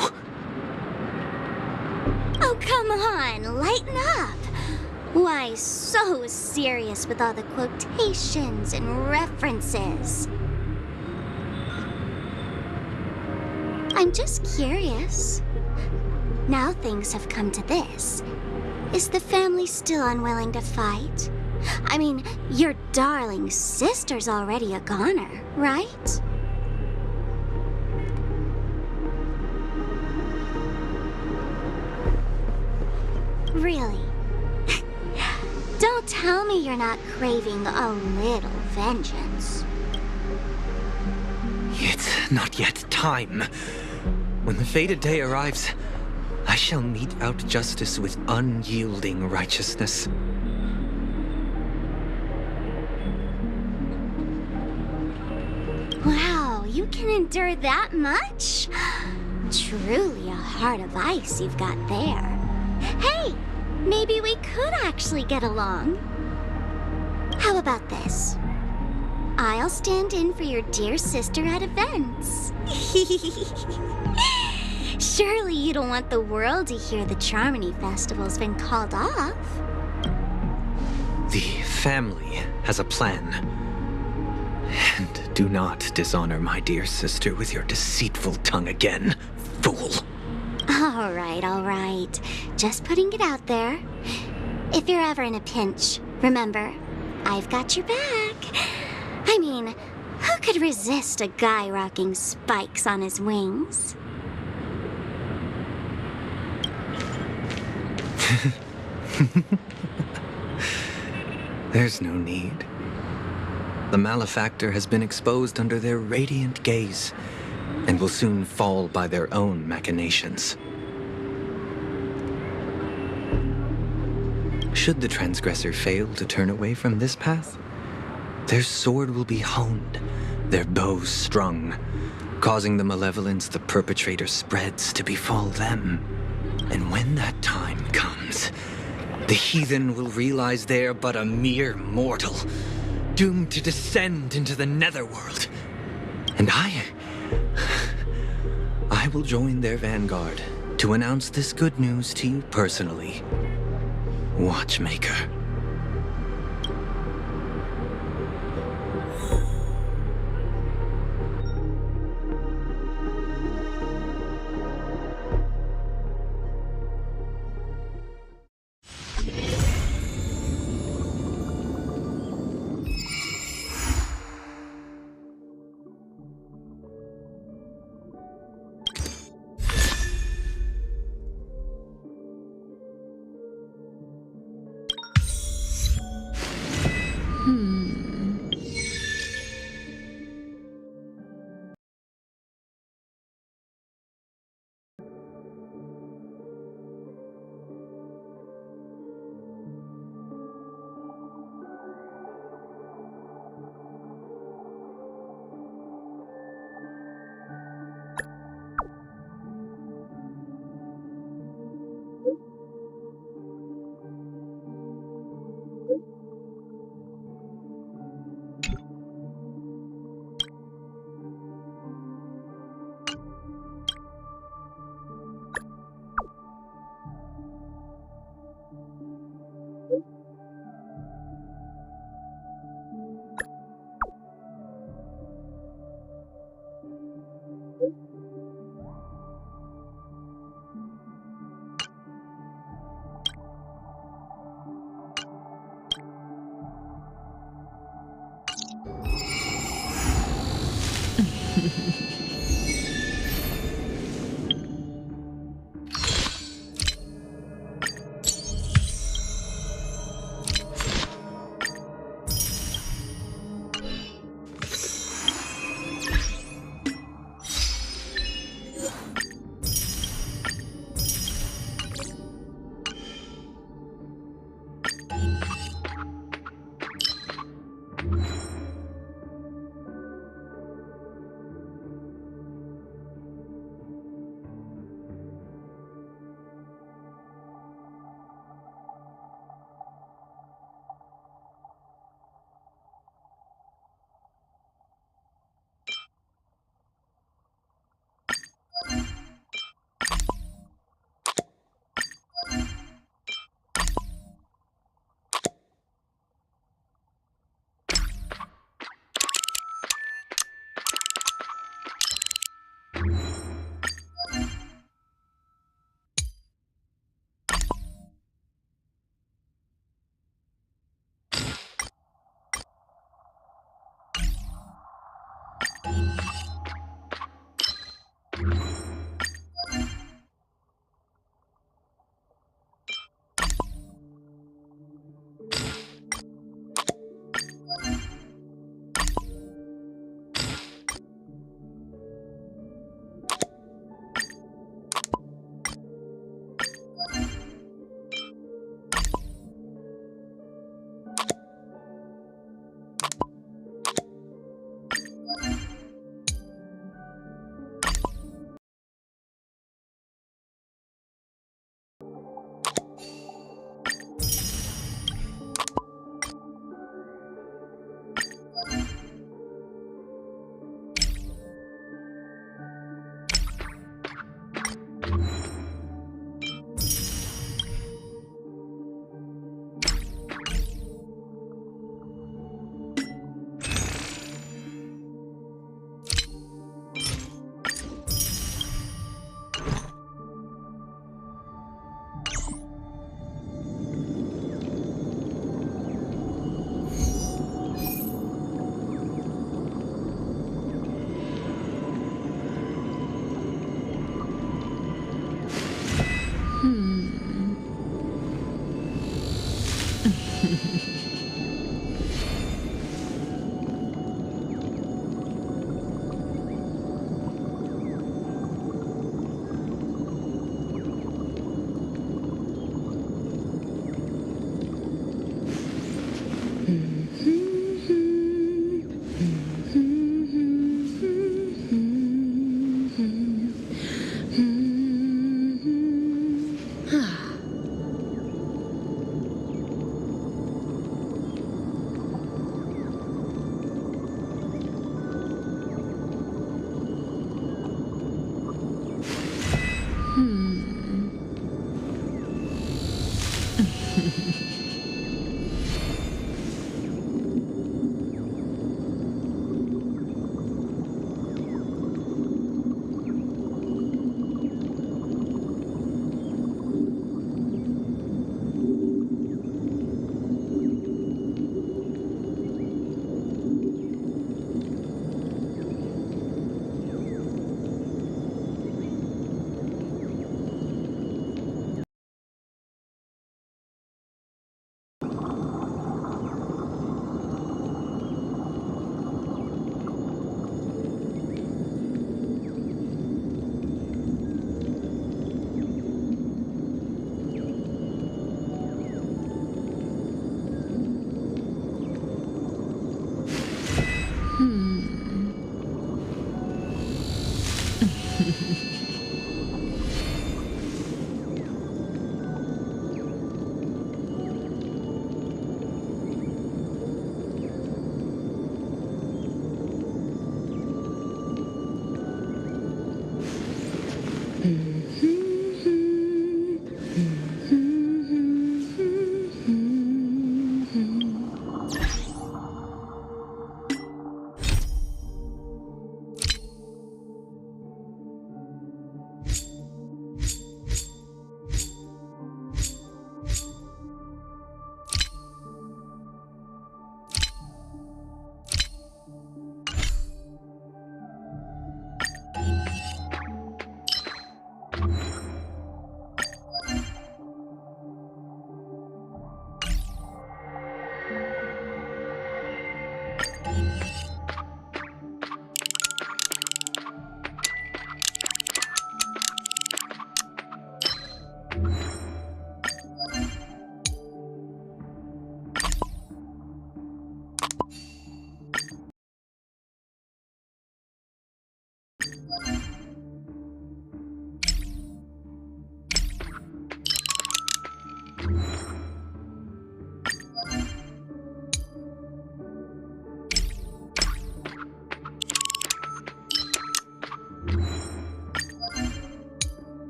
Oh, come on, lighten up. Why so serious with all the quotations and references? I'm just curious. Now things have come to this. Is the family still unwilling to fight? I mean, your darling sister's already a goner, right? Really? Don't tell me you're not craving a little vengeance. It's not yet time. When the fated day arrives, I shall mete out justice with unyielding righteousness. Wow, you You can endure that much? Truly a heart of ice you've got there. Hey, maybe we could actually get along. How about this? I'll stand in for your dear sister at events. Surely you don't want the world to hear the Charmony Festival's been called off. The family has a plan. And do not dishonor my dear sister with your deceitful tongue again, fool. All right. Just putting it out there. If you're ever in a pinch, remember, I've got your back. I mean, who could resist a guy rocking spikes on his wings? There's no need. The malefactor has been exposed under their radiant gaze and will soon fall by their own machinations. Should the transgressor fail to turn away from this path, their sword will be honed, their bows strung, causing the malevolence the perpetrator spreads to befall them. And when that time comes, the heathen will realize they're but a mere mortal, doomed to descend into the netherworld. And I will join their vanguard to announce this good news to you personally, Watchmaker.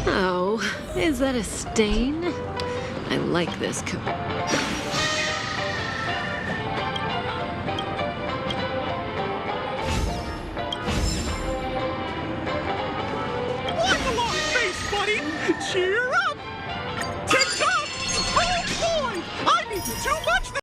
Oh, is that a stain? I like this coat. Like a long face, buddy! Cheer up! Tick-tock! Oh boy! I'm eating too much this.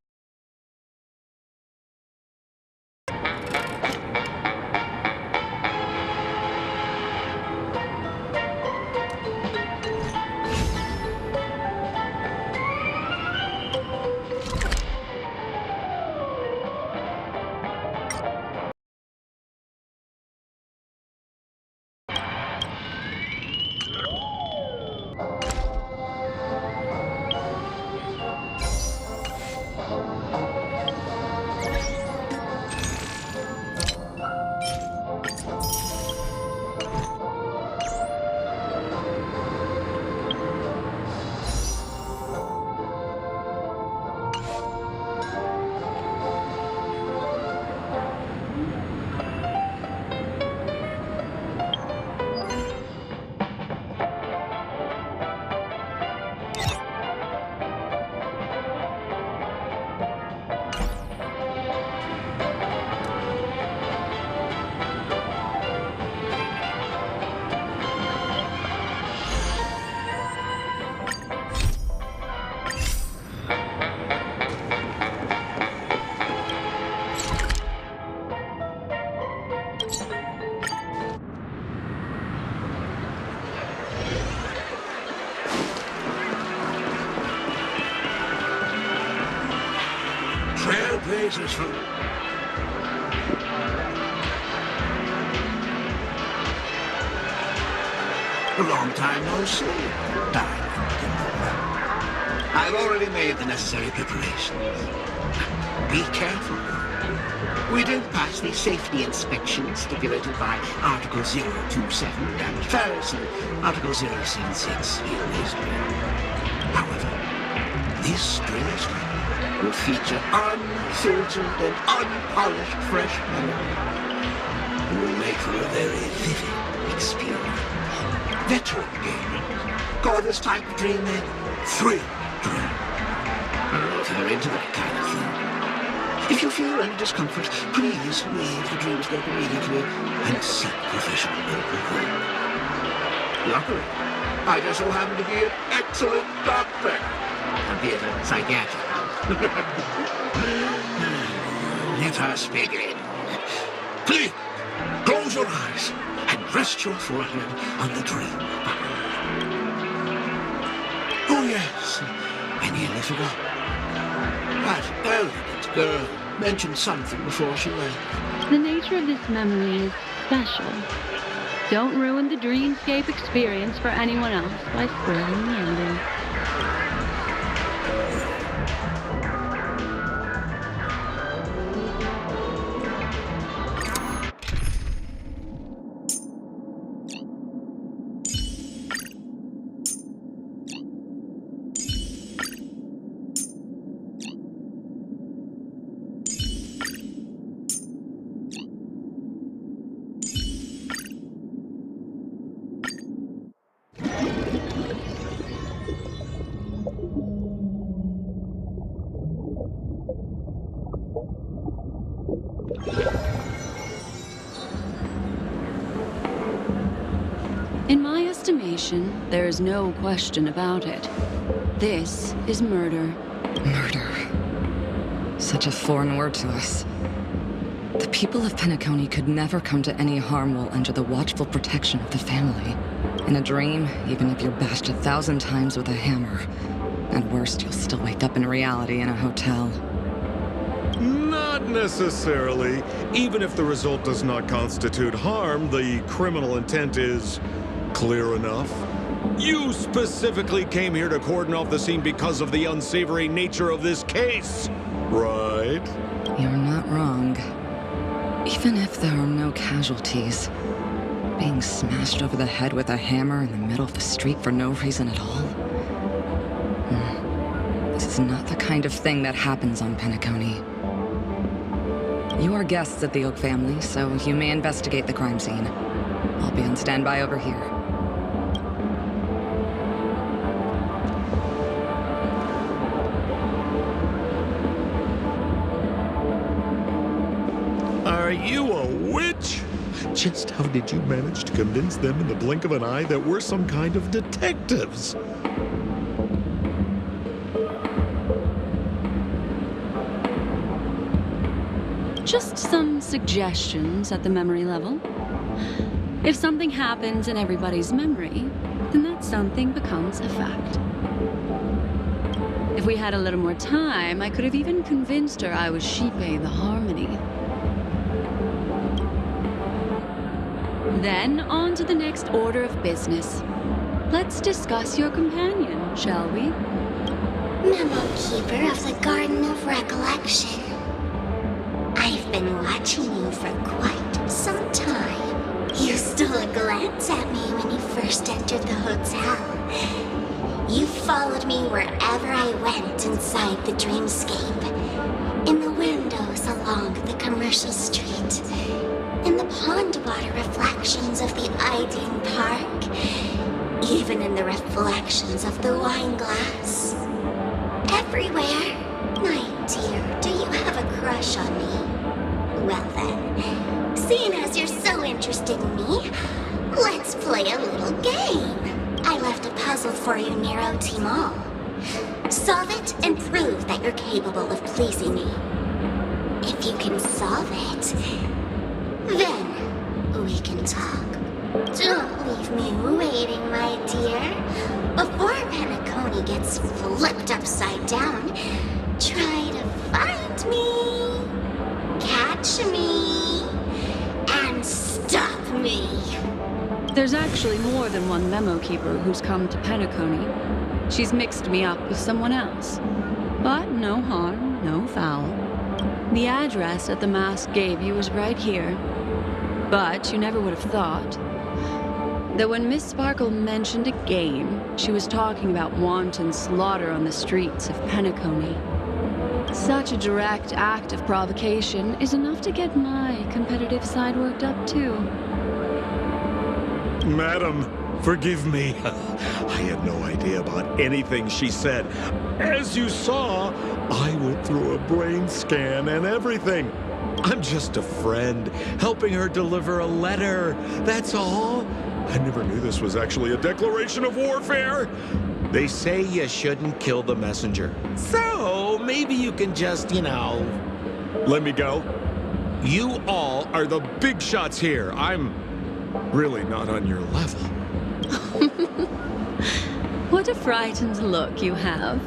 Trailblazers from... A long time no see. I've already made the necessary preparations. Be careful. We did pass the safety inspection stipulated by Article 027 damage first and Article 076 history. However, this drill stream will feature unfiltered and unpolished fresh metal. It will make for a very vivid experience. Veteran gamers call this type of dream a thrill dream. If you're into that kind of thing, If you feel any discomfort, please leave the dreamscape immediately and seek professional medical help. Luckily, I just so happen to be an excellent doctor. Albeit a psychiatrist. Let us begin. Please, close your eyes and rest your forehead on the dream button. Oh yes, I nearly forgot. That elegant girl mentioned something before she left. The nature of this memory is special. Don't ruin the dreamscape experience for anyone else by spoiling the ending. In my estimation, there is no question about it. This is murder. Murder. Such a foreign word to us. The people of Penacony could never come to any harm while under the watchful protection of the family. In a dream, even if you're bashed 1,000 times with a hammer, at worst, you'll still wake up in reality in a hotel. Not necessarily. Even if the result does not constitute harm, the criminal intent is clear enough. You specifically came here to cordon off the scene because of the unsavory nature of this case, right? You're not wrong. Even if there are no casualties, being smashed over the head with a hammer in the middle of the street for no reason at all? This is not the kind of thing that happens on Penacony. You are guests at the Oak family, so you may investigate the crime scene. I'll be on standby over here. Are you a witch? Just how did you manage to convince them in the blink of an eye that we're some kind of detectives? Just some suggestions at the memory level. If something happens in everybody's memory, then that something becomes a fact. If we had a little more time, I could have even convinced her I was Shipe the Harmony. Then on to the next order of business. Let's discuss your companion, shall we? Memo Keeper of the Garden of Recollection. I've been watching you for quite some time. You stole a glance at me when you first entered the hotel. You followed me wherever I went inside the dreamscape. In the windows along the commercial street. In the pond water reflections of the Iding Park. Even in the reflections of the wine glass. Everywhere. My dear, do you have a crush on me? Well then, seeing as you're so interested in me, let's play a little game. I left a puzzle for you near OT Mall. Solve it and prove that you're capable of pleasing me. If you can solve it, then we can talk. Don't leave me waiting, my dear. Before Penacony gets flipped upside down, try to find me, catch me, and stop me. There's actually more than one memo keeper who's come to Penacony. She's mixed me up with someone else. But no harm, no foul. The address that the mask gave you is right here. But you never would have thought that when Miss Sparkle mentioned a game, she was talking about wanton slaughter on the streets of Penacony. Such a direct act of provocation is enough to get my competitive side worked up too. Madam, forgive me. I had no idea about anything she said. As you saw, I went through a brain scan and everything. I'm just a friend, helping her deliver a letter. That's all. I never knew this was actually a declaration of warfare. They say you shouldn't kill the messenger. So maybe you can just, let me go. You all are the big shots here. I'm really not on your level. What a frightened look you have.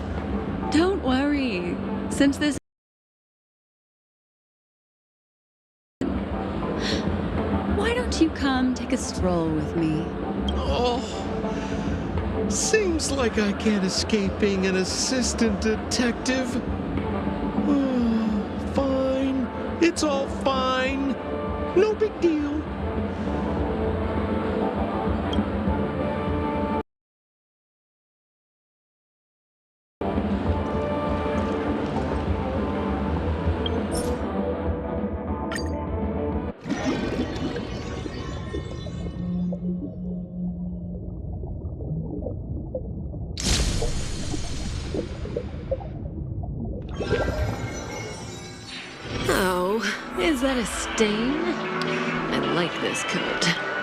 Don't worry. Since this... Why don't you come take a stroll with me? Oh, seems like I can't escape being an assistant detective. Oh, fine. It's all fine. No big deal. Oh, is that a stain? I like this coat.